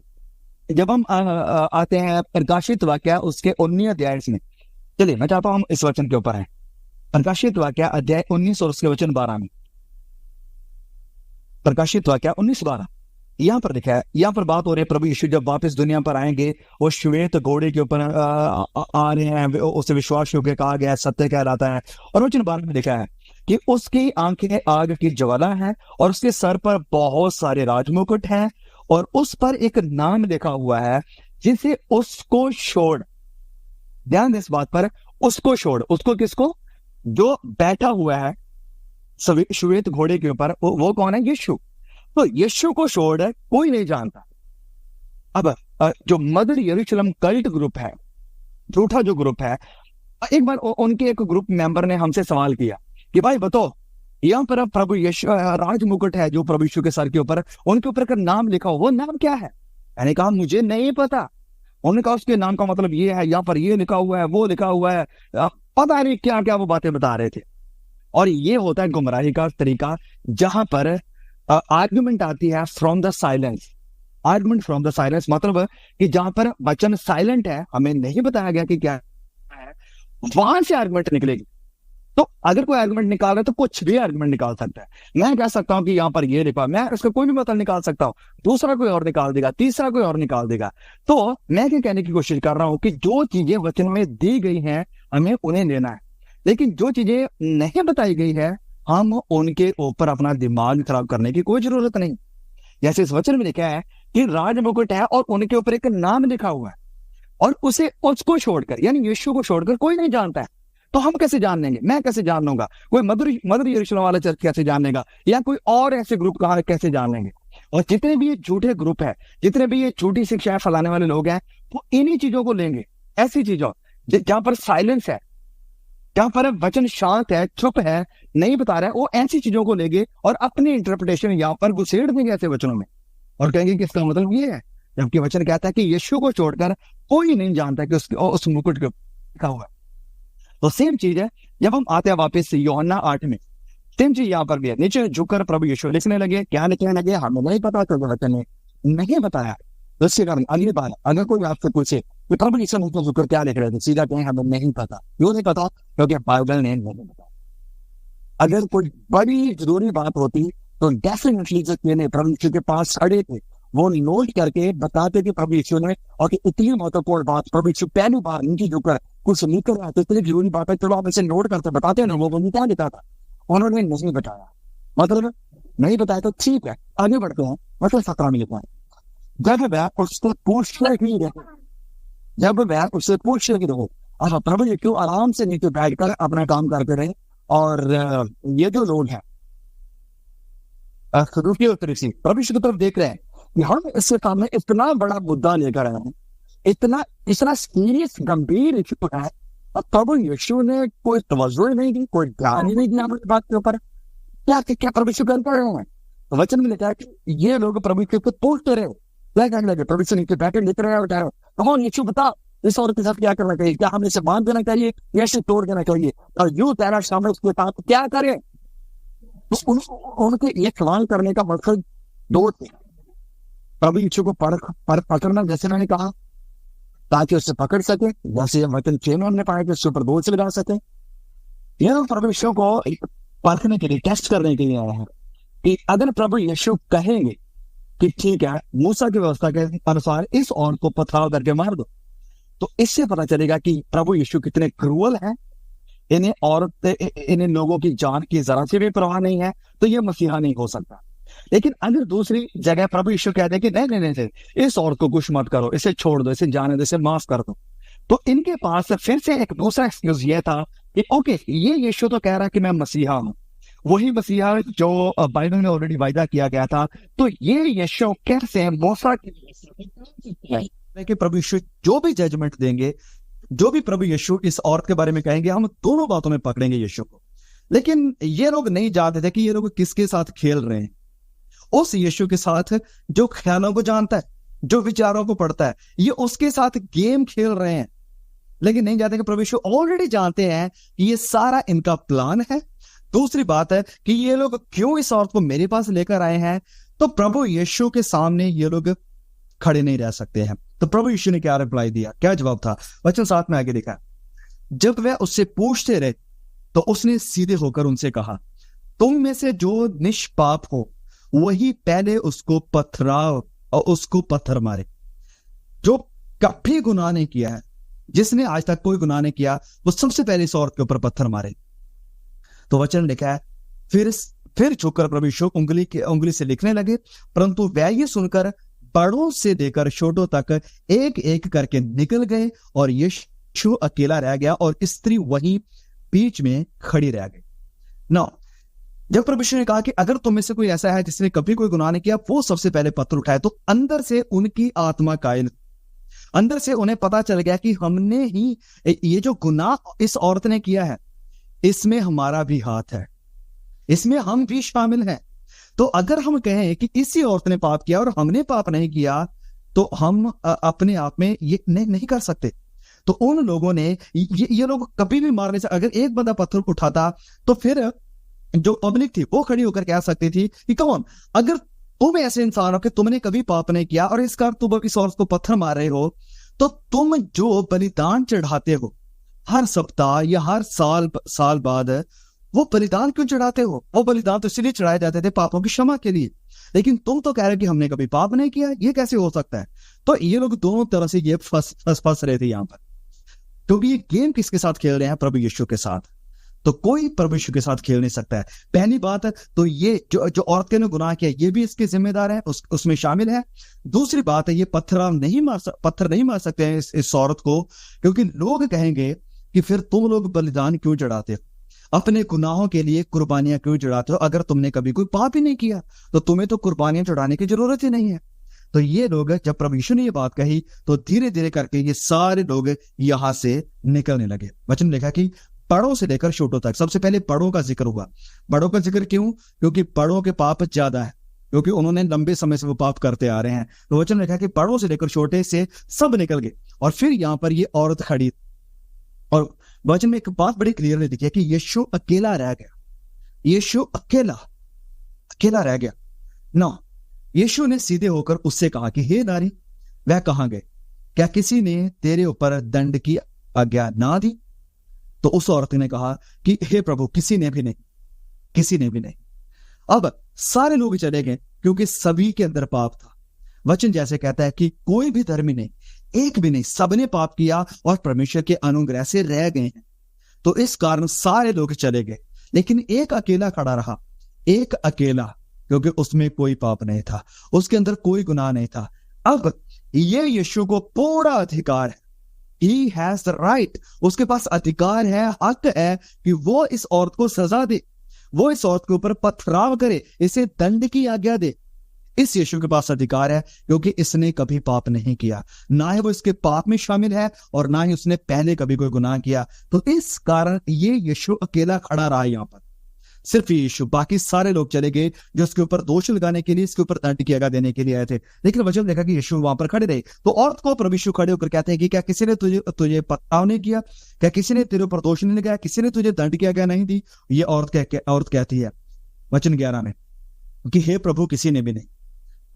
जब हम आते हैं प्रकाशित वाक्य उसके 19 अध्याय में, चलिए मैं चाहता हूं हम इस वचन के ऊपर है। प्रकाशित वाक्य अध्याय 19 और उसके वचन 12 में, प्रकाशित वाक्य 19-12 यहां पर लिखा है। यहां पर बात हो रही है प्रभु यीशु जब वापस दुनिया पर आएंगे, वो श्वेत घोड़े के ऊपर आ रहे हैं, उसे विश्वास योग्य कहा गया, सत्य कहलाता है। और वचन 12 में लिखा है कि उसकी आंखें आग की ज्वाला है और उसके सर पर बहुत सारे राजमुकुट हैं, और उस पर एक नाम लिखा हुआ है जिसे उसको छोड़, ध्यान दे इस बात पर, उसको छोड़, उसको किसको? जो बैठा हुआ है श्वेत घोड़े के ऊपर, वो कौन है? यीशु। तो यीशु को छोड़ कोई नहीं जानता। अब जो मदर यरूशलेम कल्ट ग्रुप है, झूठा जो ग्रुप है, एक बार उनके एक ग्रुप मेंबर ने हमसे सवाल किया कि भाई बताओ, यहाँ पर प्रभु यीशु राज मुकुट है जो प्रभु यीशु के सर के ऊपर, उनके ऊपर का नाम लिखा हो, वो नाम क्या है? मैंने कहा मुझे नहीं पता। उन्होंने कहा उसके नाम का मतलब ये है, यहाँ पर ये लिखा हुआ है, वो लिखा हुआ है, पता नहीं क्या क्या वो बातें बता रहे थे। और ये होता है गुमराही का तरीका, जहां पर आर्गुमेंट आती है from the silence. Argument from the silence मतलब कि जहां पर वचन साइलेंट है, हमें नहीं बताया गया कि क्या है, वहां से आर्गुमेंट निकलेगी। तो अगर कोई आर्गुमेंट निकाल रहा है तो कुछ भी आर्गुमेंट निकाल सकता है। मैं कह सकता हूं कि यहाँ पर ये लिखा, मैं उसका कोई भी मतलब निकाल सकता हूं, दूसरा कोई और निकाल देगा, तीसरा कोई और निकाल देगा। तो मैं क्या कहने की कोशिश कर रहा हूं कि जो चीजें वचन में दी गई हैं हमें उन्हें लेना है, लेकिन जो चीजें नहीं बताई गई है हम उनके ऊपर अपना दिमाग खराब करने की कोई जरूरत नहीं। जैसे इस वचन में लिखा है कि राज मुकुट है और उनके ऊपर एक नाम लिखा हुआ है, और उसको छोड़कर यानी यीशु को छोड़कर कोई नहीं जानता है। तो हम कैसे जान लेंगे? मैं कैसे जान लूंगा? कोई मदर यरूशलेम वाला चर्च कैसे जान लेगा? या कोई और ऐसे ग्रुप कहा कैसे जान लेंगे? और जितने भी ये झूठे ग्रुप है, जितने भी ये झूठी शिक्षाएं फैलाने वाले लोग हैं, वो इन्हीं चीजों को लेंगे, ऐसी चीजों जहां पर साइलेंस है, जहां पर वचन शांत है, चुप है, नहीं बता रहा है, वो ऐसी चीजों को लेंगे और अपनी इंटरप्रिटेशन यहाँ पर घुसेड़ देंगे ऐसे वचनों में, और कहेंगे कि इसका मतलब ये है, जबकि वचन कहता है कि यीशु को छोड़कर कोई नहीं जानता कि उस मुकुट के लिखा हुआ है। तो सेम चीज है जब हम आते हैं वापस यूहन्ना 8 में, सेम चीज यहाँ पर भी है। नीचे झुककर प्रभु यीशु लिखने लगे। क्या लिखने लगे हमें नहीं पता, क्योंकि वचन ने नहीं बताया। तो इसके कारण अगली बार अगर कोई आपसे पूछे कि प्रभु यीशु नीचे झुककर क्या लिख रहे थे, सीधा कहें हमें नहीं पता। क्यों नहीं पता? क्योंकि बाइबल ने नहीं बताया। अगर कोई बड़ी जरूरी बात होती तो डेफिनेटली जो प्रभु यीशु के पास खड़े थे वो नोट करके बताते कि प्रभु यीशु ने, और कि इतनी महत्वपूर्ण बात प्रभु यीशु पहली बार नीचे झुककर कुछ लिख कर रहा था, इतनी जरूरी बात है, चलो आप इसे नोट करते बताते हैं लोगों को क्या लिखा था। उन्होंने नहीं बताया, मतलब नहीं बताया तो ठीक है, आगे बढ़ते हैं। मतलब 17 में लिखा है, जब वह उससे पूछ रही रहो, अब प्रभु यीशु आराम से नीचे बैठकर अपना काम करते रहे। और ये जो लोग हैं प्रभु यीशु की तरफ देख रहे हैं कि हम इसके सामने इतना बड़ा मुद्दा लेकर आए हैं, इतना सीरियस गंभीर इशू है, और प्रभु यीशु ने कोई तवज्जो नहीं दी, कोई ध्यान ही नहीं दिया हमारी बात के ऊपर। क्या प्रभु यीशु कर रहे हैं? तो वचन में लिखा है कि ये लोग प्रभु यीशु को पूछते रहे, क्या कहने लगे? प्रभु यीशु नीचे बैठे लिख रहे हैं, कौन यीशु बता इस औरत के साथ क्या करना चाहिए? क्या हमें इसे बांध देना चाहिए या इसे तोड़ देना चाहिए? और यूं तेरा सामने उसके साथ क्या करें? तो उनके ये सवाल करने का मकसद दो थे। प्रभु यीशु को पकड़ना, जैसे मैंने कहा, ताकि उससे पकड़ सके, जैसे वचन 6 में हमने पाया कि उसके ऊपर बोझ लगा सके। ये लोग प्रभु यीशु को परखने के लिए, टेस्ट करने के लिए आए हैं कि अगर प्रभु यीशु कहेंगे कि ठीक है, मूसा की व्यवस्था के अनुसार इस औरत को पथराव करके मार दो। तो इससे पता चलेगा कि प्रभु यीशु कितने क्रूअल हैं। इन्हें लोगों की जान की जरा सी भी परवाह नहीं है, तो ये मसीहा नहीं हो सकता। लेकिन अगर दूसरी जगह प्रभु यीशु कहते हैं कि नहीं नहीं नहीं, इस औरत को कुछ मत करो, इसे छोड़ दो, इसे जाने दो, इसे माफ कर दो, तो इनके पास फिर से एक दूसरा एक्सक्यूज ये था कि ओके, ये यीशु तो कह रहा है कि मैं मसीहा हूं, वही मसीहा जो बाइबल में ऑलरेडी वायदा किया गया था, तो ये यीशु कैसे मूसा कि प्रभु यीशु जो भी जजमेंट देंगे, जो भी प्रभु यीशु इस औरत के बारे में कहेंगे, हम दोनों बातों में पकड़ेंगे यीशु को। लेकिन ये लोग नहीं जानते थे कि ये लोग किसके साथ खेल रहे हैं। उस यीशु के साथ जो ख्यालों को जानता है, जो विचारों को पढ़ता है, ये उसके साथ गेम खेल रहे हैं। लेकिन नहीं जानते कि प्रभु यीशु ऑलरेडी जानते हैं कि ये सारा इनका प्लान है। दूसरी बात है कि ये लोग क्यों इस औरत को मेरे पास लेकर आए हैं, तो प्रभु यीशु के सामने ये लोग खड़े नहीं रह सकते हैं। तो प्रभु यीशु ने क्या रिप्लाई दिया, क्या जवाब था, वचन 7 में आगे लिखा, जब वह उससे पूछते रहे तो उसने सीधे होकर उनसे कहा, तुम में से जो निष्पाप हो वही पहले उसको पथराव और उसको पत्थर मारे। जो कभी गुनाह नहीं किया है, जिसने आज तक कोई गुनाह नहीं किया, वो सबसे पहले इस औरत के ऊपर पत्थर मारे। तो वचन लिखा है, फिर झुककर प्रभु यीशु उंगली से लिखने लगे, परंतु वह ये सुनकर बड़ों से लेकर छोटों तक एक एक करके निकल गए और यीशु अकेला रह गया और स्त्री वहीं बीच में खड़ी रह गई। नौ, जब प्रभु यीशु ने कहा कि अगर तुम में से कोई ऐसा है जिसने कभी कोई गुनाह नहीं किया, वो सबसे पहले पत्थर उठाए, तो अंदर से उनकी आत्मा कायल, अंदर से उन्हें पता चल गया कि हमने ही ये जो गुनाह इस औरत ने किया है, इसमें हमारा भी हाथ है, इसमें हम भी शामिल हैं। तो अगर हम कहें कि इसी औरत ने पाप किया और हमने पाप नहीं किया, तो हम अपने आप में ये नहीं कर सकते। तो उन लोगों ने ये लोग कभी भी मारने से, अगर एक बंदा पत्थर उठाता तो फिर जो पब्लिक थी वो खड़ी होकर कह सकती थी कि कौन, अगर तुम ऐसे इंसान हो कि तुमने कभी पाप नहीं किया और इस कारण तुम इस औरत को पत्थर मार रहे हो, तो तुम जो बलिदान चढ़ाते हो हर सप्ताह या हर साल बाद, वो बलिदान क्यों चढ़ाते हो? वो बलिदान तो इसलिए चढ़ाए जाते थे पापों की क्षमा के लिए, लेकिन तुम तो कह रहे हो कि हमने कभी पाप नहीं किया, ये कैसे हो सकता है? तो ये लोग दोनों तरह से ये फंस रहे थे यहां पर, क्योंकि ये गेम किसके साथ खेल रहे हैं? प्रभु यीशु के साथ। तो कोई प्रभु यीशु के साथ खेल नहीं सकता है। पहली बात, तो ये जो औरत ने गुनाह किया, ये भी इसके जिम्मेदार है, उसमें शामिल है। दूसरी बात है, ये पत्थर नहीं मार सकते हैं इस औरत को, क्योंकि लोग कहेंगे कि फिर तुम लोग बलिदान क्यों चढ़ाते हो, अपने गुनाहों के लिए कुर्बानियां क्यों चढ़ाते हो? अगर तुमने कभी कोई पाप ही नहीं किया तो तुम्हें तो कुर्बानियां चढ़ाने की जरूरत ही नहीं है। तो ये लोग, जब प्रभु यीशु ने ये बात कही, तो धीरे धीरे करके ये सारे लोग यहां से निकलने लगे। वचन लिखा कि बड़ों से लेकर छोटों तक, सबसे पहले बड़ों का जिक्र हुआ। बड़ों का जिक्र क्यों? क्योंकि बड़ों के पाप ज्यादा है, क्योंकि उन्होंने लंबे समय से वो पाप करते आ रहे हैं। तो वचन लिखा कि बड़ों से लेकर छोटे से सब निकल गए। और फिर यहां पर ये औरत खड़ी, और वचन में एक बात बड़ी क्लियरली दिखी है कि यीशु अकेला रह गया। यीशु अकेला रह गया ना। यीशु ने सीधे होकर उससे कहा कि हे नारी, वह कहां गए? क्या किसी ने तेरे ऊपर दंड की आज्ञा ना दी? तो उस औरत ने कहा कि हे प्रभु, किसी ने भी नहीं। अब सारे लोग चले गए, क्योंकि सभी के अंदर पाप था। वचन जैसे कहता है कि कोई भी धर्मी नहीं, एक भी नहीं, सबने पाप किया और परमेश्वर के अनुग्रह से रह गए हैं। तो इस कारण सारे लोग चले गए, लेकिन एक अकेला खड़ा रहा, एक अकेला, क्योंकि उसमें कोई पाप नहीं था, उसके अंदर कोई गुनाह नहीं था। अब ये यीशु को पूरा अधिकार है, He has the right, उसके पास अधिकार है, हक है कि वो इस औरत को सजा दे, वो इस औरत के ऊपर पथराव करे, इसे दंड की आज्ञा दे। इस यीशु के पास अधिकार है, क्योंकि इसने कभी पाप नहीं किया, ना ही वो इसके पाप में शामिल है और ना ही उसने पहले कभी कोई गुनाह किया। तो इस कारण ये यीशु अकेला खड़ा रहा यहां पर, सिर्फ यीशु। बाकी सारे लोग चले गए जो इसके ऊपर दोष लगाने के लिए, इसके ऊपर दंड की आज्ञा देने के लिए आए थे। लेकिन वचन देखा कि यीशु वहां पर खड़े रहे। तो औरत को प्रभु यीशु खड़े होकर कहते हैं कि क्या किसी ने तुझे पथराव नहीं किया? क्या किसी ने तेरे ऊपर दोष नहीं लगाया? किसी ने तुझे दंड की आज्ञा नहीं दी? ये औरत कहती है वचन 11 में कि हे प्रभु, किसी ने भी नहीं,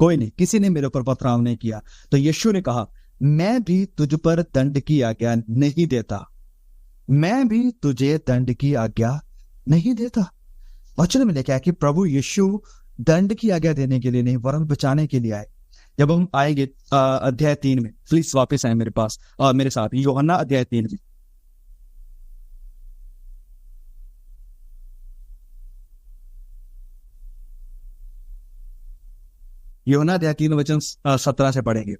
कोई नहीं, किसी ने मेरे ऊपर पथराव नहीं किया। तो यीशु ने कहा, मैं भी तुझ पर दंड की आज्ञा नहीं देता, मैं भी तुझे दंड की आज्ञा नहीं देता। वचन में लिखा है कि प्रभु यीशु दंड की आज्ञा देने के लिए नहीं वरन बचाने के लिए आए। जब हम आएंगे अध्याय 3 में, प्लीज वापस आए मेरे पास मेरे साथ यूहन्ना अध्याय 3 में। यूहन्ना अध्याय 3 वचन 17 से पढ़ेंगे।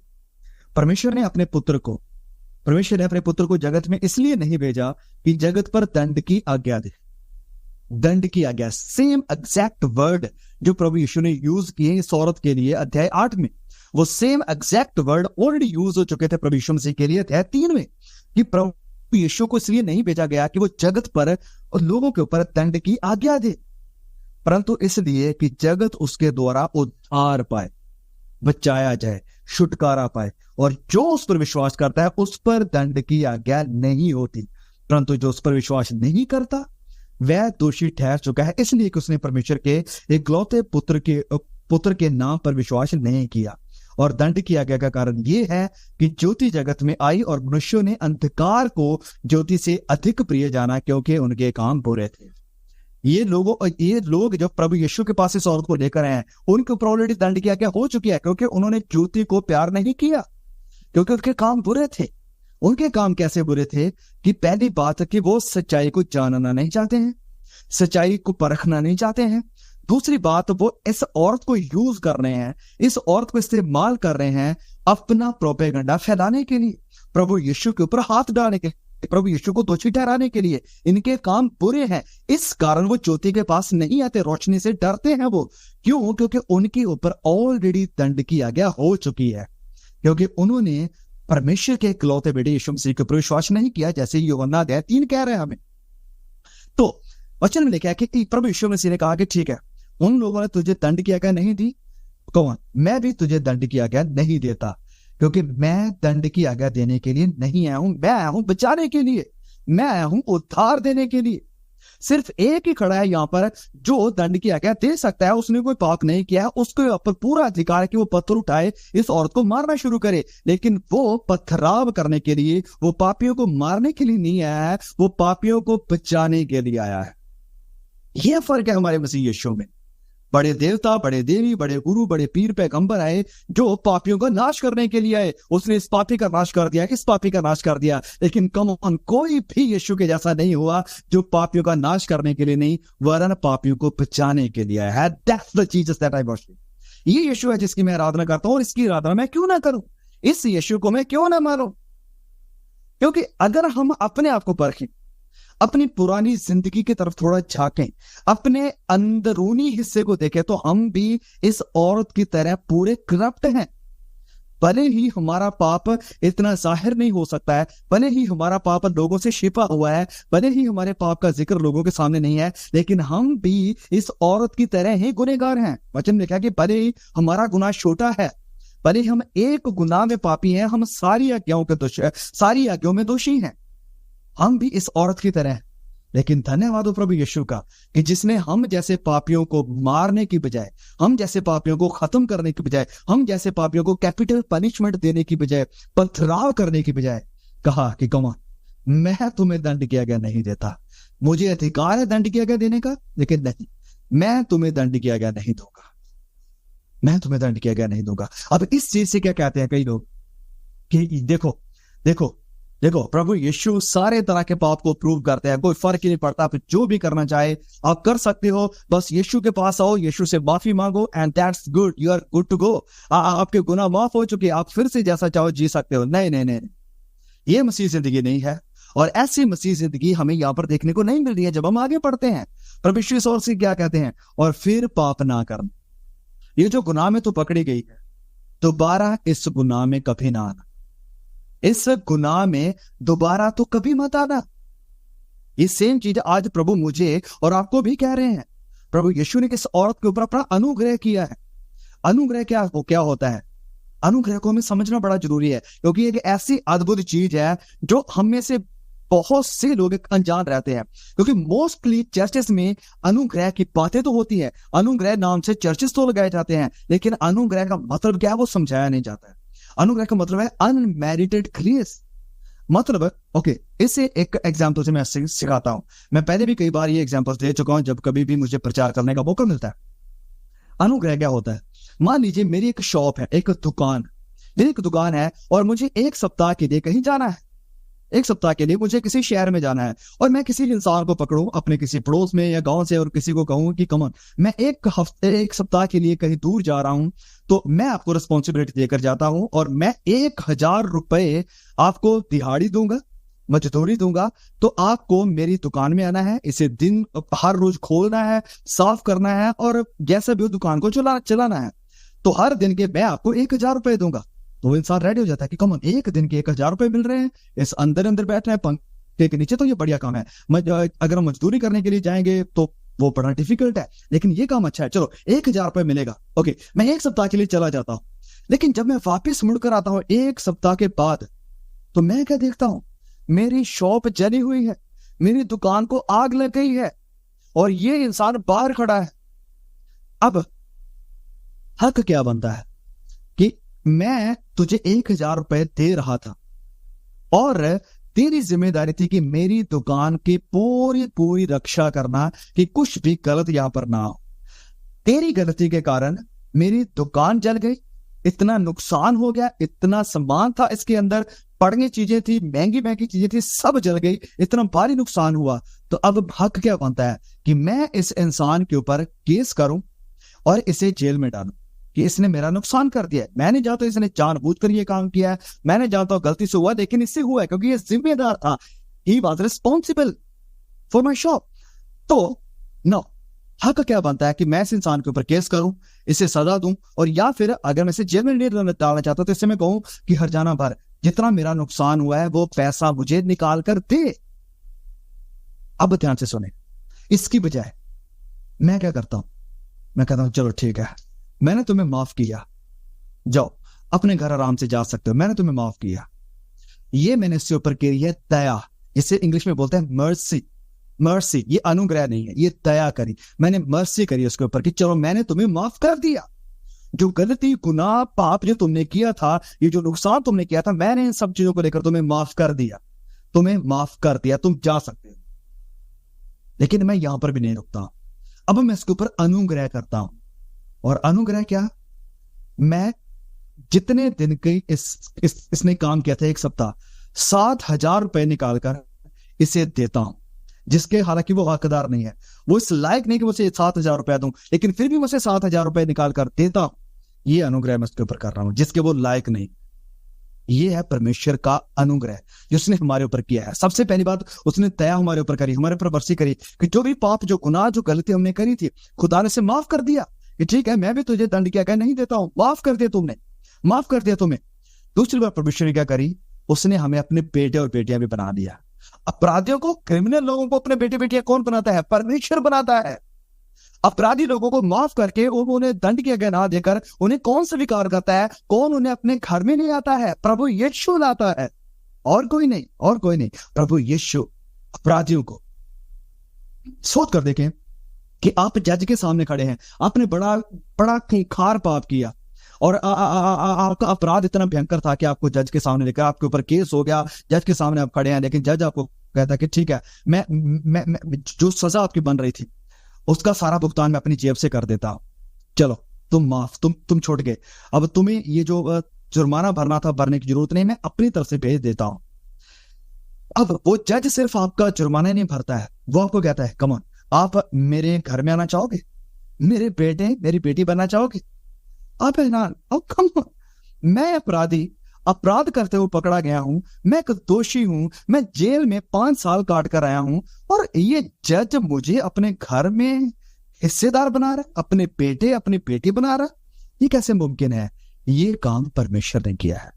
परमेश्वर ने अपने पुत्र को जगत में इसलिए नहीं भेजा कि जगत पर दंड की आज्ञा दे। दंड की आज्ञा, सेम एग्जैक्ट वर्ड जो प्रभु यीशु ने यूज किए इस औरत के लिए अध्याय 8 में, वो same exact word already use हो चुके थे प्रभु यीशु मसीह के लिए अध्याय 3 में, कि प्रभु यीशु को इसलिए नहीं भेजा गया कि वो जगत पर और लोगों के ऊपर दंड की आज्ञा दे, परंतु इसलिए कि जगत उसके द्वारा उद्धार पाए, बचाया जाए, छुटकारा पाए। और जो उस पर विश्वास करता है उस पर दंड की आज्ञा नहीं होती, परंतु जो उस पर विश्वास नहीं करता वह दोषी ठहर चुका है, इसलिए कि उसने परमेश्वर के इकलौते पुत्र के नाम पर विश्वास नहीं किया। और दंड की आज्ञा का कारण यह है कि ज्योति जगत में आई और मनुष्यों ने अंधकार को ज्योति से अधिक प्रिय जाना, क्योंकि उनके काम बुरे थे। ये लोग जब प्रभु यीशु के पास इस औरत को लेकर आए हैं, उनके ऊपर ऑलरेडी दंड की आज्ञा हो चुकी है, क्योंकि उन्होंने ज्योति को प्यार नहीं किया, क्योंकि उनके काम बुरे थे। उनके काम कैसे बुरे थे कि पहली बात कि वो सच्चाई को जानना नहीं चाहते हैं, सच्चाई को परखना नहीं चाहते हैं। दूसरी बात, वो इस औरत को यूज कर रहे हैं, इस औरत को इस्तेमाल कर रहे हैं अपना प्रोपेगेंडा फैलाने के लिए, प्रभु यीशु के ऊपर हाथ डालने के, प्रभु यीशु को दोषी ठहराने के लिए। इनके काम बुरे हैं, इस कारण वो ज्योति के पास नहीं आते, रोशनी से डरते हैं। वो क्यों? क्योंकि उनके ऊपर ऑलरेडी दंड की आज्ञा हो चुकी है, क्योंकि उन्होंने परमेश्वर के इकलौते बेटे यीशु मसीह के ऊपर विश्वास नहीं किया, जैसे यूहन्ना अध्याय 3 कह रहे हैं हमें। तो वचन में लिखा है कि प्रभु यीशु मसीह ने कहा कि ठीक है, उन लोगों ने तुझे दंड की आज्ञा नहीं दी, कौन? मैं भी तुझे दंड की आज्ञा नहीं देता, क्योंकि मैं दंड की आज्ञा देने के लिए नहीं आया हूं, मैं आया हूं बचाने के लिए, मैं आया हूं उद्धार देने के लिए। सिर्फ एक ही खड़ा है यहां पर जो दंड की आज्ञा दे सकता है, उसने कोई पाप नहीं किया, उसके ऊपर पूरा अधिकार है कि वो पत्थर उठाए, इस औरत को मारना शुरू करे। लेकिन वो पथराव करने के लिए, वो पापियों को मारने के लिए नहीं आया है, वो पापियों को बचाने के लिए आया है। यह फर्क है हमारे मसीह यीशु में। बड़े देवता, बड़े देवी, बड़े गुरु, बड़े पीर पैगंबर आए जो पापियों का नाश करने के लिए आए। उसने इस पापी का नाश कर दिया, इस पापी का नाश कर दिया, लेकिन कम ऑन कोई भी यीशु के जैसा नहीं हुआ जो पापियों का नाश करने के लिए नहीं वरन पापियों को बचाने के लिए आया है। That's the Jesus that I worship। ये यीशु है जिसकी मैं आराधना करता हूं, और इसकी आराधना मैं क्यों ना करूं? इस यीशु को मैं क्यों ना मानूं? क्योंकि अगर हम अपने आप को परखें, अपनी पुरानी जिंदगी की तरफ थोड़ा झांकें, अपने अंदरूनी हिस्से को देखें, तो हम भी इस औरत की तरह पूरे करप्ट हैं। भले ही हमारा पाप इतना जाहिर नहीं हो सकता है, भले ही हमारा पाप लोगों से छिपा हुआ है, भले ही हमारे पाप का जिक्र लोगों के सामने नहीं है, लेकिन हम भी इस औरत की तरह ही गुनहगार हैं। वचन में लिखा है कि भले ही हमारा गुनाह छोटा है, भले ही हम एक गुनाह में पापी हैं, हम सारी आज्ञाओं में दोषी हैं। हम भी इस औरत की तरह हैं। लेकिन धन्यवाद हो प्रभु यीशु का कि जिसने हम जैसे पापियों को मारने की बजाय, हम जैसे पापियों को खत्म करने की बजाय, हम जैसे पापियों को कैपिटल पनिशमेंट देने की बजाय, पथराव करने की बजाय कहा कि कौन? मैं तुम्हें दंड की आज्ञा नहीं देता, मुझे अधिकार है दंड की आज्ञा देने का, लेकिन नहीं, मैं तुम्हें दंड की आज्ञा नहीं दूंगा, मैं तुम्हें दंड की आज्ञा नहीं दूंगा। अब इस चीज से क्या कहते हैं कई लोग कि देखो देखो देखो, प्रभु यीशु सारे तरह के पाप को प्रूव करते हैं, कोई फर्क ही नहीं पड़ता, आप जो भी करना चाहे आप कर सकते हो, बस यीशु के पास आओ, यीशु से माफी मांगो and that's good, you are good to go. आपके गुनाह माफ हो चुके, आप फिर से जैसा चाहो जी सकते हो। नहीं नहीं नहीं, ये मसीह जिंदगी नहीं है, और ऐसी मसीह जिंदगी हमें यहाँ पर देखने को नहीं मिल रही है। जब हम आगे पढ़ते हैं, प्रभु यीशु इस ओर से क्या कहते हैं? और फिर पाप ना करना। ये जो गुनाह में तो पकड़ी गई है, दोबारा इस गुनाह में कभी ना आना, इस गुनाह में दोबारा तो कभी मत आना। ये सेम चीज आज प्रभु मुझे और आपको भी कह रहे हैं। प्रभु यीशु ने किस औरत के ऊपर अपना अनुग्रह किया है। अनुग्रह क्या होता है? अनुग्रह को हमें समझना बड़ा जरूरी है, क्योंकि एक ऐसी अद्भुत चीज है जो हम में से बहुत से लोग अनजान रहते हैं। क्योंकि मोस्टली चर्चेस में अनुग्रह की बातें तो होती है, अनुग्रह नाम से चर्चेस तो लगाए जाते हैं, लेकिन अनुग्रह का मतलब क्या है वो समझाया नहीं जाता है। अनुग्रह का मतलब है अनमेरिटेड ग्रेस। मतलब ओके, इसे एक एग्जाम्पल से मैं सिखाता हूं। मैं पहले भी कई बार ये एग्जाम्पल्स दे चुका हूं जब कभी भी मुझे प्रचार करने का मौका मिलता है। अनुग्रह क्या होता है? मान लीजिए मेरी एक शॉप है, मेरी एक दुकान है और मुझे एक सप्ताह के लिए कहीं जाना है। एक सप्ताह के लिए मुझे किसी शहर में जाना है और मैं किसी इंसान को पकड़ूं अपने किसी पड़ोस में या गांव से और किसी को कहूं कि कमन मैं एक सप्ताह के लिए कहीं दूर जा रहा हूं, तो मैं आपको रिस्पॉन्सिबिलिटी देकर जाता हूं और मैं 1,000 रुपए आपको दिहाड़ी दूंगा, मजदूरी दूंगा। तो आपको मेरी दुकान में आना है, इसे दिन हर रोज खोलना है, साफ करना है और जैसे भी दुकान को चलाना है। तो हर दिन के मैं आपको 1,000 रुपए दूंगा। तो वो इंसान रेडी हो जाता है कि कम एक दिन के 1,000 रुपए मिल रहे हैं, इस अंदर बैठना है पंखे के नीचे, तो ये बढ़िया काम है। अगर हम मजदूरी करने के लिए जाएंगे तो वो बड़ा डिफिकल्ट है, लेकिन ये काम अच्छा है, चलो 1,000 रुपए मिलेगा। ओके, मैं एक सप्ताह के लिए चला जाता हूं, लेकिन जब मैं वापिस मुड़कर आता हूं एक सप्ताह के बाद, तो मैं क्या देखता हूं? मेरी शॉप जली हुई है, मेरी दुकान को आग लग गई है और ये इंसान बाहर खड़ा है। अब हक क्या बनता है कि मैं तुझे 1,000 रुपए दे रहा था और तेरी जिम्मेदारी थी कि मेरी दुकान की पूरी रक्षा करना कि कुछ भी गलत यहां पर ना हो। तेरी गलती के कारण मेरी दुकान जल गई, इतना नुकसान हो गया, इतना सामान था इसके अंदर, पड़ने चीजें थी, महंगी चीजें थी, सब जल गई, इतना भारी नुकसान हुआ। तो अब हक क्या बनता है कि मैं इस इंसान के ऊपर केस करूं और इसे जेल में डालूं कि इसने मेरा नुकसान कर दिया है। मैं नहीं जानता इसने जानबूझकर ये काम किया है, मैं नहीं जानता गलती से हुआ, लेकिन इससे हुआ है क्योंकि ये जिम्मेदार था। He was responsible for my shop. तो नो, हक क्या बनता है कि मैं इस इंसान के ऊपर केस करूं, इसे सजा दूं, और या फिर अगर मैं इसे जेल में नहीं डालना चाहता तो इसे मैं कहूं कि हर्जाना भर, जितना मेरा नुकसान हुआ है वो पैसा मुझे निकाल कर दे। अब ध्यान से सुने, इसकी बजाय मैं क्या करता हूं? मैं कहता हूं चलो ठीक है, मैंने तुम्हें माफ किया, जाओ अपने घर आराम से जा सकते हो, मैंने तुम्हें माफ किया। ये मैंने इसके ऊपर की है दया, इसे इंग्लिश में बोलते हैं मर्सी। मर्सी, ये अनुग्रह नहीं है, ये दया करी, मैंने मर्सी करी उसके ऊपर कि चलो मैंने तुम्हें माफ कर दिया। जो गलती, गुनाह, पाप जो तुमने किया था, ये जो नुकसान तुमने किया था, मैंने इन सब चीजों को लेकर तुम्हें माफ कर दिया, तुम जा सकते हो। लेकिन मैं यहां पर भी नहीं रुकता, अब मैं इसके ऊपर अनुग्रह करता हूं। और अनुग्रह क्या? मैं जितने दिन की इसने काम किया था, एक सप्ताह, 7,000 रुपए निकालकर इसे देता हूं, जिसके हालांकि वो हकदार नहीं है, वो इस लायक नहीं कि मुझे 7,000 रुपए दूं, लेकिन फिर भी मुझे 7,000 रुपए निकालकर देता हूं। ये अनुग्रह मैं उसके ऊपर कर रहा हूं, जिसके वो लायक नहीं। ये है परमेश्वर का अनुग्रह जिसने हमारे ऊपर किया है। सबसे पहली बात, उसने दया हमारे ऊपर करी, हमारे ऊपर मर्सी करी कि जो भी पाप, जो गुनाह, जो गलती हमने करी थी, खुदा ने से माफ कर दिया कि ठीक है, मैं भी तुझे दंड किया क्या नहीं देता हूं, माफ कर दिया तुमने, माफ कर दिया तुम्हें। दूसरी बार परमेश्वर ने क्या करी? उसने हमें अपने बेटे और बेटियां भी बना दिया। अपराधियों को, क्रिमिनल लोगों को अपने बेटे बेटियां कौन बनाता है? परमेश्वर बनाता है। अपराधी लोगों को माफ करके उन्हें दंड की आज्ञा ना देकर उन्हें कौन स्वीकार करता है? कौन उन्हें अपने घर में ले आता है? प्रभु यीशु लाता है, और कोई नहीं, और कोई नहीं, प्रभु यीशु अपराधियों को। सोच कर देखें कि आप जज के सामने खड़े हैं, आपने बड़ा बड़ा खार पाप किया और आपका अपराध इतना भयंकर था कि आपको जज के सामने लेकर आपके ऊपर केस हो गया, जज के सामने आप खड़े हैं, लेकिन जज आपको कहता है कि ठीक है, मैं जो सजा आपकी बन रही थी उसका सारा भुगतान मैं अपनी जेब से कर देता हूं, चलो तुम माफ, तुम छूट गए, अब तुम्हें ये जो जुर्माना भरना था भरने की जरूरत नहीं, मैं अपनी तरफ से भेज देता हूं। अब वो जज सिर्फ आपका जुर्माना नहीं भरता है, वो आपको कहता है कम ऑन, आप मेरे घर में आना चाहोगे, मेरे बेटे मेरी बेटी बनना चाहोगे? आप हैरान, कम ऑन, मैं अपराध करते हुए पकड़ा गया हूं, मैं एक दोषी हूं, मैं जेल में 5 साल काट कर आया हूं, और ये जज मुझे अपने घर में हिस्सेदार बना रहा, अपने बेटे अपनी बेटी बना रहा। ये कैसे मुमकिन है? ये काम परमेश्वर ने किया है,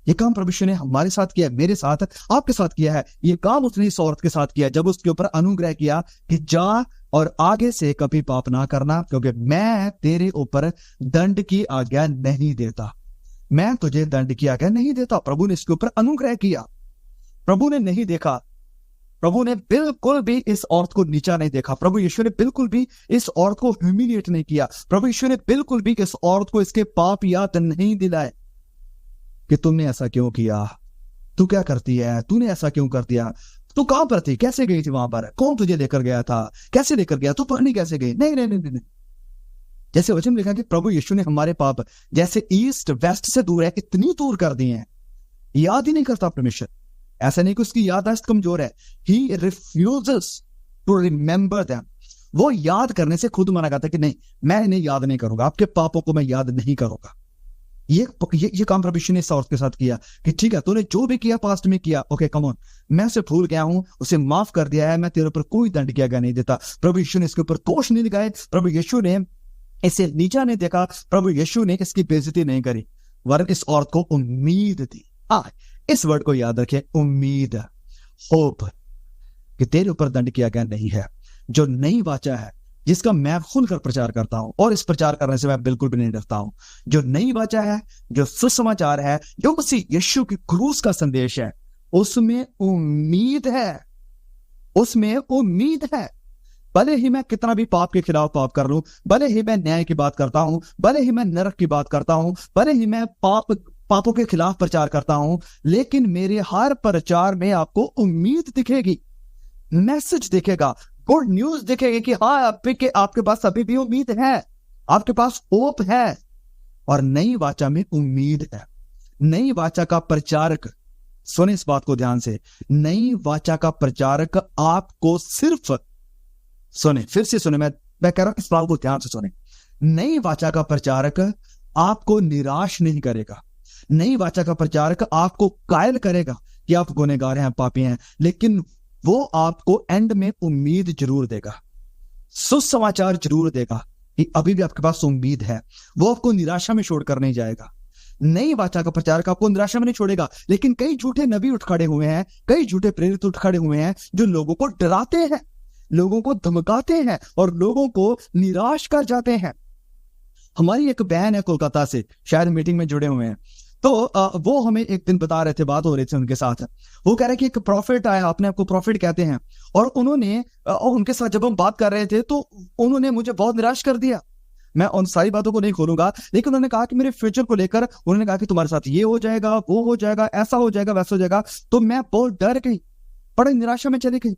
ये काम परमेश्वर ने हमारे साथ किया, मेरे साथ, आपके साथ किया है। ये काम उसने इस औरत के साथ किया जब उसके ऊपर अनुग्रह किया कि जा और आगे से कभी पाप ना करना, क्योंकि मैं तेरे ऊपर दंड की आज्ञा नहीं देता, मैं तुझे दंड की आज्ञा नहीं देता। प्रभु ने इसके ऊपर अनुग्रह किया। प्रभु ने नहीं देखा, प्रभु ने बिल्कुल भी इस औरत को नीचा नहीं देखा, प्रभु यीशु ने बिल्कुल भी इस औरत को ह्यूमिलिएट नहीं किया, प्रभु यीशु ने बिल्कुल भी इस औरत को इसके पाप याद नहीं दिलाए कि तुमने ऐसा क्यों किया, तू क्या करती है, तूने ऐसा क्यों कर दिया, तू कहां पर थी, कैसे गई थी वहां पर, कौन तुझे लेकर गया था, कैसे लेकर गया, तू पढ़ने कैसे गई? नहीं नहीं नहीं नहीं, जैसे वचन में लिखा कि प्रभु यीशु ने हमारे पाप जैसे ईस्ट वेस्ट से दूर है इतनी दूर कर दिए हैं, याद ही नहीं करता परमेश्वर। ऐसा नहीं कि उसकी याददाश्त कमजोर है, ही रिफ्यूजेस टू रिमेंबर देम। वो याद करने से खुद मना करता है कि नहीं, मैं इन्हें याद नहीं करूंगा, आपके पापों को मैं याद नहीं करूंगा। ये काम प्रभु यीशु ने इस औरत के साथ किया कि ठीक है, तूने जो भी किया पास्ट में किया, ओके कम ऑन, मैं उसे भूल गया हूं, उसे माफ कर दिया है, मैं तेरे ऊपर कोई दंड किया गया नहीं देता। प्रभु यीशु ने इसके ऊपर दोष नहीं लगाए, प्रभु यीशु ने इसे नीचा नहीं देखा, प्रभु यीशु ने इसकी बेइज्जती नहीं करी, वरन इस औरत को उम्मीद दी। इस वर्ड को याद रखें, उम्मीद, होप, कि तेरे ऊपर दंड किया गया नहीं है। जो नई वाचा है जिसका मैं खुलकर प्रचार करता हूं, और इस प्रचार करने से मैं बिल्कुल भी नहीं डरता हूं, जो नई वाचा है, जो सुसमाचार है, जो मसीह यीशु की क्रूस का संदेश है, उसमें उम्मीद है, उसमें उम्मीद है। भले ही मैं कितना भी पाप के खिलाफ पाप कर लूं, भले ही मैं न्याय की बात करता हूं, भले ही मैं नरक की बात करता हूं, भले ही मैं पापों के खिलाफ प्रचार करता हूं, लेकिन मेरे हर प्रचार में आपको उम्मीद दिखेगी, मैसेज दिखेगा, गुड न्यूज दिखेगी कि हाँ आपके पास अभी भी उम्मीद है, आपके पास होप है। और नई वाचा में उम्मीद है। नई वाचा का प्रचारक, सुने इस बात को ध्यान से, नई वाचा का प्रचारक आपको सिर्फ, सुने फिर से सुने, मैं कह रहा हूं इस बात को ध्यान से सुने, नई वाचा का प्रचारक आपको निराश नहीं करेगा। नई वाचा का प्रचारक आपको कायल करेगा कि आप गुनहगार हैं, पापी हैं, लेकिन वो आपको एंड में उम्मीद जरूर देगा, सुसमाचार जरूर देगा कि अभी भी आपके पास उम्मीद है। वो आपको निराशा में छोड़कर नहीं जाएगा। नई वाचा का प्रचारक आपको निराशा में नहीं छोड़ेगा। लेकिन कई झूठे नबी उठ खड़े हुए हैं, कई झूठे प्रेरित उठ खड़े हुए हैं, जो लोगों को डराते हैं, लोगों को धमकाते हैं और लोगों को निराश कर जाते हैं। हमारी एक बहन है कोलकाता से, शायद मीटिंग में जुड़े हुए हैं, तो वो हमें एक दिन बता रहे थे, बात हो रही थी उनके साथ, वो कह रहे कि एक प्रॉफिट आया, अपने आपको प्रॉफिट कहते हैं, और उन्होंने उनके साथ जब हम बात कर रहे थे तो उन्होंने मुझे बहुत निराश कर दिया। मैं उन सारी बातों को नहीं खोलूंगा, लेकिन उन्होंने कहा कि मेरे फ्यूचर को लेकर उन्होंने कहा कि तुम्हारे साथ ये हो जाएगा, वो हो जाएगा, ऐसा हो जाएगा, वैसा हो जाएगा। तो मैं बहुत डर गई, बड़ी निराशा में चली गई।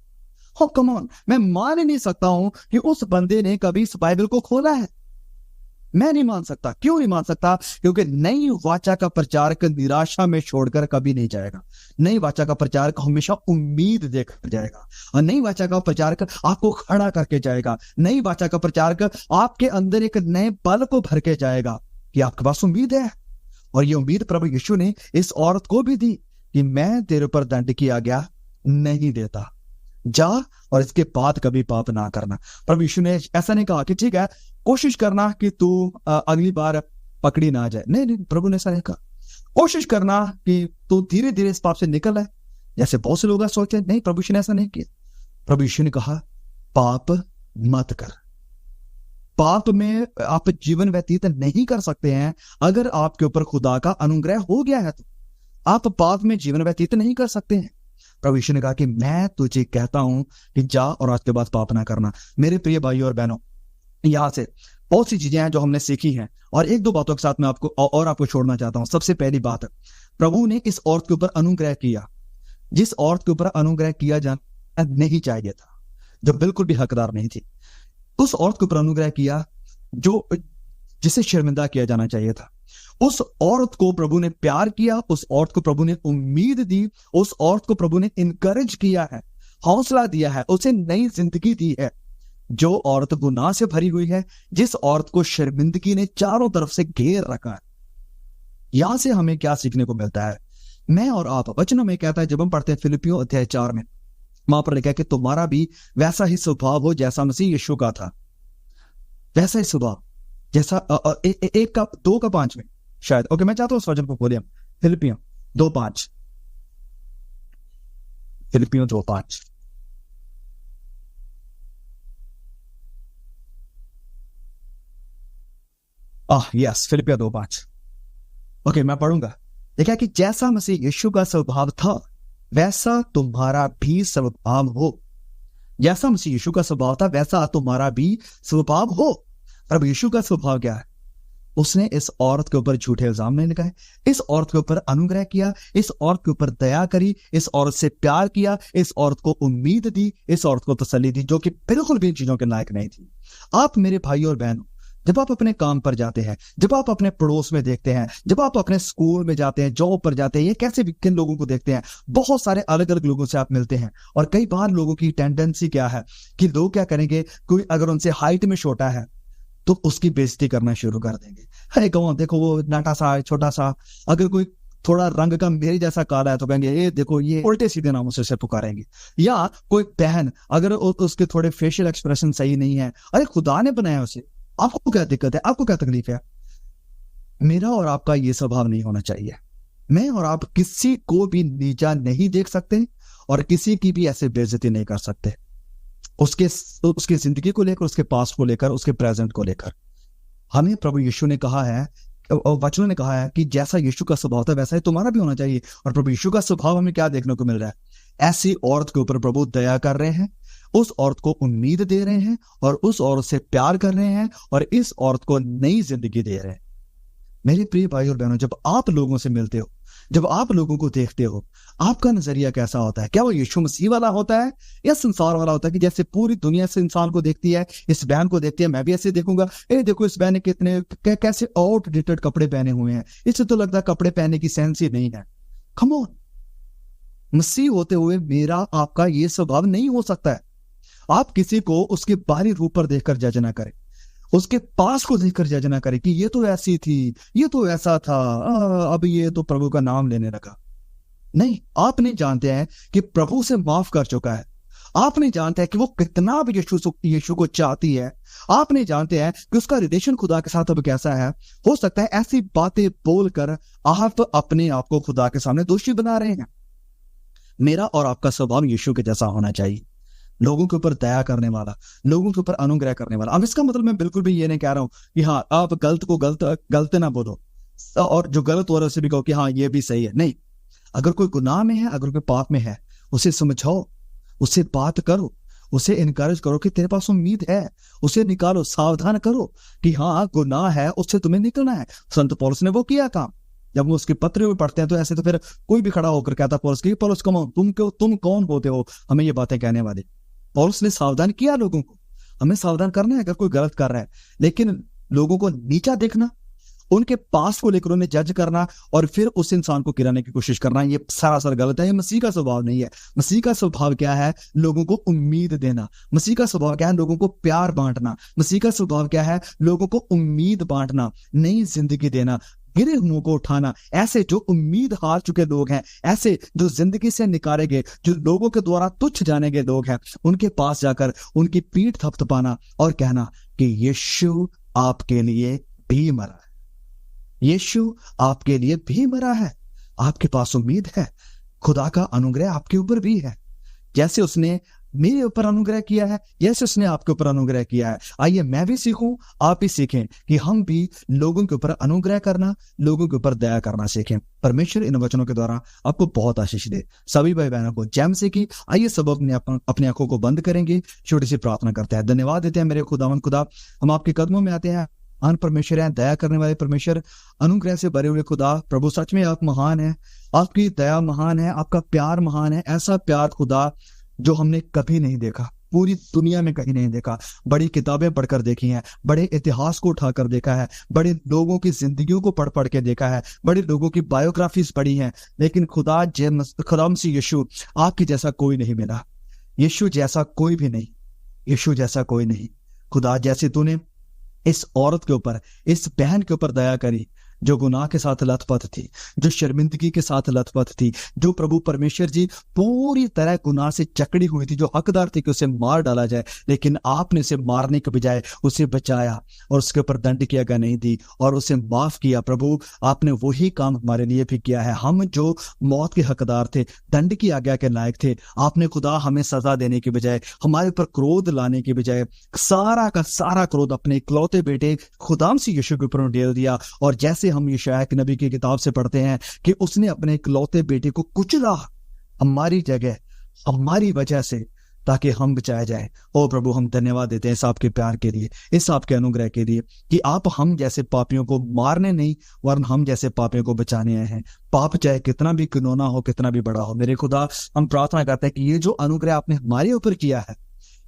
हो कम ऑन, मैं मान ही नहीं सकता हूं कि उस बंदे ने कभी इस बाइबल को खोला है। मैं नहीं मान सकता। क्यों नहीं मान सकता? क्योंकि नई वाचा का प्रचारक निराशा में छोड़कर कभी नहीं जाएगा। नई वाचा का प्रचारक हमेशा उम्मीद देकर जाएगा, और नई वाचा का प्रचारक आपको खड़ा करके जाएगा। नई वाचा का प्रचारक आपके अंदर एक नए बल को भर के जाएगा कि आपके पास उम्मीद है। और ये उम्मीद प्रभु यीशु ने इस औरत को भी दी कि मैं तेरे ऊपर दंड किया गया नहीं देता, जा और इसके बाद कभी पाप ना करना। प्रभु यीशु ने ऐसा नहीं कहा कि ठीक है कोशिश करना कि तू अगली बार पकड़ी ना जाए। नहीं, प्रभु ने ऐसा नहीं कहा। कोशिश करना कि तू धीरे धीरे इस पाप से निकल आए, जैसे बहुत से लोग सोचते। नहीं, प्रभु यीशु ने ऐसा नहीं किया। प्रभु यीशु ने कहा पाप मत कर। पाप में आप जीवन व्यतीत नहीं कर सकते हैं। अगर आपके ऊपर खुदा का अनुग्रह हो गया है तो आप पाप में जीवन व्यतीत नहीं कर सकते हैं। प्रभु यीशु ने कहा कि मैं तुझे कहता हूं कि जा और आज के बाद पाप ना करना। मेरे प्रिय भाइयों और बहनों, यहां से बहुत सी चीजें हैं जो हमने सीखी हैं, और एक दो बातों के साथ मैं आपको छोड़ना चाहता हूं। सबसे पहली बात, प्रभु ने इस औरत के ऊपर अनुग्रह किया, जिस औरत के ऊपर अनुग्रह किया जाना नहीं चाहिए था, जो बिल्कुल भी हकदार नहीं थी। उस औरत के ऊपर अनुग्रह किया जिसे शर्मिंदा किया जाना चाहिए था। उस औरत को प्रभु ने प्यार किया, उस औरत को प्रभु ने उम्मीद दी, उस औरत को प्रभु ने इनकरेज किया है, हौसला दिया है, उसे नई जिंदगी दी है। जो औरत गुनाह से भरी हुई है, जिस औरत को शर्मिंदगी ने चारों तरफ से घेर रखा है, यहां से हमें क्या सीखने को मिलता है? मैं और आप, वचनों में कहता है, जब हम पढ़ते हैं फिलिपियों अध्याय 4 में, वहां पर लिखा है कि तुम्हारा भी वैसा ही स्वभाव हो जैसा मसीह यीशु का था। वैसा ही स्वभाव जैसा 1:2-5 में शायद। ओके, मैं चाहता हूं उस वचन को खोलिए, फिलिपियों 2:5, फिलिपियों 2:5। यस, फिलिपियों 2:5। ओके, मैं पढ़ूंगा। देखा कि जैसा मसीह यीशु का स्वभाव था वैसा तुम्हारा भी स्वभाव हो। जैसा मसीह यीशु का स्वभाव था वैसा तुम्हारा भी स्वभाव हो। प्रभु यीशु का स्वभाव क्या है? उसने इस औरत के ऊपर झूठे इल्जाम नहीं लगाए, इस औरत के ऊपर अनुग्रह किया, इस औरत के ऊपर दया करी, इस औरत से प्यार किया, इस औरत को उम्मीद दी, इस औरत को तसल्ली दी, जो कि बिल्कुल भी इन चीजों के लायक नहीं थी। आप मेरे भाई और बहनों, जब आप अपने काम पर जाते हैं, जब आप अपने पड़ोस में देखते हैं, जब आप अपने स्कूल में जाते हैं, जॉब पर जाते हैं, ये कैसे किन लोगों को देखते हैं, बहुत सारे अलग अलग लोगों से आप मिलते हैं। और कई बार लोगों की टेंडेंसी क्या है कि लोग क्या करेंगे, कोई अगर उनसे हाइट में छोटा है तो उसकी बेइज्जती करना शुरू कर देंगे। अरे कौन देखो वो नाटा सा है, छोटा सा। अगर कोई थोड़ा रंग का मेरे जैसा काला है तो कहेंगे ये देखो, ये उल्टे सीधे नामों से पुकारेंगे। या कोई बहन अगर उसके थोड़े फेशियल एक्सप्रेशन सही नहीं है, अरे खुदा ने बनाया उसे, आपको क्या दिक्कत है, आपको क्या तकलीफ है। मेरा और आपका ये स्वभाव नहीं होना चाहिए। मैं और आप किसी को भी नीचा नहीं देख सकते और किसी की भी ऐसे बेइज्जती नहीं कर सकते, उसके जिंदगी को लेकर, उसके पास्ट को लेकर, उसके प्रेजेंट को लेकर। हमें प्रभु यीशु ने कहा है और वचनों ने कहा है कि जैसा यीशु का स्वभाव था वैसा ही तुम्हारा भी होना चाहिए। और प्रभु यीशु का स्वभाव हमें क्या देखने को मिल रहा है, ऐसी औरत के ऊपर प्रभु दया कर रहे हैं, उस औरत को उम्मीद दे रहे हैं और उस औरत से प्यार कर रहे हैं और इस औरत को नई जिंदगी दे रहे हैं। मेरे प्रिय भाई और बहनों, जब आप लोगों से मिलते हो, जब आप लोगों को देखते हो, आपका नजरिया कैसा होता है? क्या वो यीशु मसीह वाला होता है या संसार वाला होता है कि जैसे पूरी दुनिया से इंसान को देखती है, इस बहन को देखती है, मैं भी ऐसे देखूंगा, ए देखो इस बहन ने कितने कैसे आउटडेटेड कपड़े पहने हुए हैं, इससे तो लगता है कपड़े पहनने की सेंस ही नहीं है। कम ऑन, मसीह होते हुए मेरा आपका ये स्वभाव नहीं हो सकता है। आप किसी को उसके बाहरी रूप पर देखकर जज ना करें, उसके पास को देखकर जज ना करे कि ये तो ऐसी थी, ये तो ऐसा था, अब ये तो प्रभु का नाम लेने लगा। नहीं, आप नहीं जानते हैं कि प्रभु से माफ कर चुका है। आप नहीं जानते हैं कि वो कितना भी यीशु को चाहती है। आप नहीं जानते हैं कि उसका रिलेशन खुदा के साथ अब कैसा है। हो सकता है ऐसी बातें बोलकर आप अपने आप को खुदा के सामने दोषी बना रहे हैं। मेरा और आपका स्वभाव यीशु के जैसा होना चाहिए, लोगों के ऊपर दया करने वाला, लोगों के ऊपर अनुग्रह करने वाला। अब इसका मतलब मैं बिल्कुल भी ये नहीं कह रहा हूं कि हाँ आप गलत को गलत ना बोलो और जो गलत हो रहा है उसे भी कहो कि हाँ ये भी सही है। नहीं, अगर कोई गुनाह में है, अगर कोई पाप में है, उसे समझाओ, उससे बात करो, उसे इनकरेज करो कि तेरे पास उम्मीद है, उसे निकालो, सावधान करो कि हाँ गुनाह है, उससे तुम्हें निकलना है। संत पौलुस ने वो किया काम। जब वो उसके पत्र में पढ़ते हैं तो ऐसे तो फिर कोई भी खड़ा होकर कहता पौलुस की, पौलुस तुम कौन होते हो हमें ये बातें कहने वाले। पौलुस ने सावधान किया लोगों को। हमें सावधान करना है अगर कोई गलत कर रहा है, लेकिन लोगों को नीचा देखना, उनके पास को लेकर उन्हें जज करना और फिर उस इंसान को गिराने की कोशिश करना, ये सरासर गलत है। ये मसीह का स्वभाव नहीं है। मसीह का स्वभाव क्या है? लोगों को उम्मीद देना। मसीह का स्वभाव क्या है? लोगों को प्यार बांटना। मसीह का स्वभाव क्या है? लोगों को उम्मीद बांटना, नई जिंदगी देना, गिरे हुओं को उठाना। ऐसे जो उम्मीद हार चुके लोग हैं, ऐसे जो जिंदगी से निकाले गए, जो लोगों के द्वारा तुच्छ जाने गए लोग हैं, उनके पास जाकर उनकी पीठ थपथपाना और कहना कि यीशु आपके लिए भी मरा है, यीशु आपके लिए भी मरा है, आपके पास उम्मीद है, खुदा का अनुग्रह आपके ऊपर भी है। जैसे उसने मेरे ऊपर अनुग्रह किया है, जैसे उसने आपके ऊपर अनुग्रह किया है, आइए मैं भी सीखूं, आप भी सीखें कि हम भी लोगों के ऊपर अनुग्रह करना, लोगों के ऊपर दया करना सीखें। परमेश्वर इन वचनों के द्वारा आपको बहुत आशीष दे। सभी भाई बहनों को जय मसीह की। आइए सब अपनी आंखों को बंद करेंगे, छोटी सी प्रार्थना करते हैं। धन्यवाद देते हैं मेरे खुदावंद खुदा, हम आपके कदमों में आते हैं। महान परमेश्वर है, दया करने वाले परमेश्वर, अनुग्रह से भरे हुए खुदा। प्रभु सच में आप महान है, आपकी दया महान है, आपका प्यार महान है। ऐसा प्यार खुदा जो हमने कभी नहीं देखा, पूरी दुनिया में कहीं नहीं देखा। बड़ी किताबें पढ़कर देखी हैं, बड़े इतिहास को उठाकर देखा है, बड़े लोगों की जिंदगियों को पढ़ पढ़ के देखा है, बड़े लोगों की बायोग्राफीज पढ़ी हैं, लेकिन खुदा मसीह यीशु आपकी जैसा कोई नहीं मिला। यीशु जैसा कोई भी नहीं, यीशु जैसा कोई नहीं। खुदा जैसे तूने इस औरत के ऊपर, इस बहन के ऊपर दया करी जो गुनाह के साथ लथपथ थी, जो शर्मिंदगी के साथ लथपथ थी, जो प्रभु परमेश्वर जी पूरी तरह गुनाह से जकड़ी हुई थी, जो हकदार थी कि उसे मार डाला जाए, लेकिन आपने उसे मारने के बजाय उसे बचाया और उसके ऊपर दंड की आज्ञा नहीं दी और उसे माफ किया। प्रभु आपने वही काम हमारे लिए भी किया है। हम जो मौत के हकदार थे, दंड की आज्ञा के लायक थे, आपने खुदा हमें सजा देने के बजाय, हमारे ऊपर क्रोध लाने के बजाय, सारा का सारा क्रोध अपने इकलौते बेटे खुदा मसीह यीशु के ऊपर डेल दिया। और जैसे हम यशायाह के नबी की किताब से पढ़ते हैं कि उसने अपने इकलौते बेटे को कुचला हमारी जगह, हमारी वजह से, ताकि हम बचाए जाए। ओ प्रभु, हम धन्यवाद देते हैं इस आपके प्यार के लिए, इस आपके अनुग्रह के लिए कि आप हम जैसे पापियों को मारने नहीं वरन हम जैसे पापियों को बचाने आए हैं। पाप चाहे कितना भी घिनौना हो, कितना भी बड़ा हो, मेरे खुदा हम प्रार्थना करते हैं कि ये जो अनुग्रह आपने हमारे ऊपर किया है,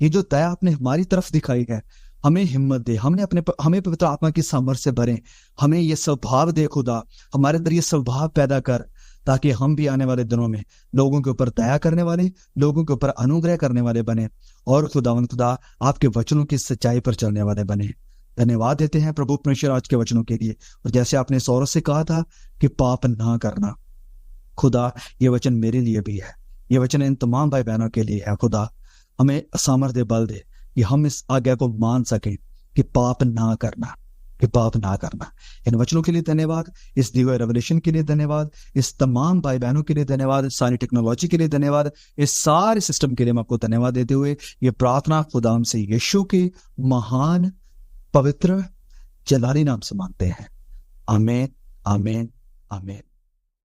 ये जो दया आपने हमारी तरफ दिखाई है, हमें हिम्मत दे, हमें पवित्र आत्मा की सामर्थ्य से भरे, हमें ये स्वभाव दे खुदा, हमारे अंदर ये स्वभाव पैदा कर, ताकि हम भी आने वाले दिनों में लोगों के ऊपर दया करने वाले, लोगों के ऊपर अनुग्रह करने वाले बने, और खुदा आपके वचनों की सच्चाई पर चलने वाले बने। धन्यवाद देते हैं प्रभु परमेश्वर आज के वचनों के लिए। और जैसे आपने इस औरत से कहा था कि पाप ना करना, खुदा ये वचन मेरे लिए भी है, ये वचन इन तमाम भाई बहनों के लिए है। खुदा हमें सामर्थ्य बल दे कि हम इस आज्ञा को मान सकें कि पाप ना करना, कि पाप ना करना। इन वचनों के लिए धन्यवाद, इस दी हुए रेवलेशन के लिए धन्यवाद, इस तमाम भाई बहनों के लिए धन्यवाद, सारी टेक्नोलॉजी के लिए धन्यवाद, इस सारे सिस्टम के लिए हम आपको धन्यवाद देते हुए ये प्रार्थना खुदा हमसे यीशु के महान पवित्र जलाली नाम से मांगते हैं। आमीन, आमीन, आमीन।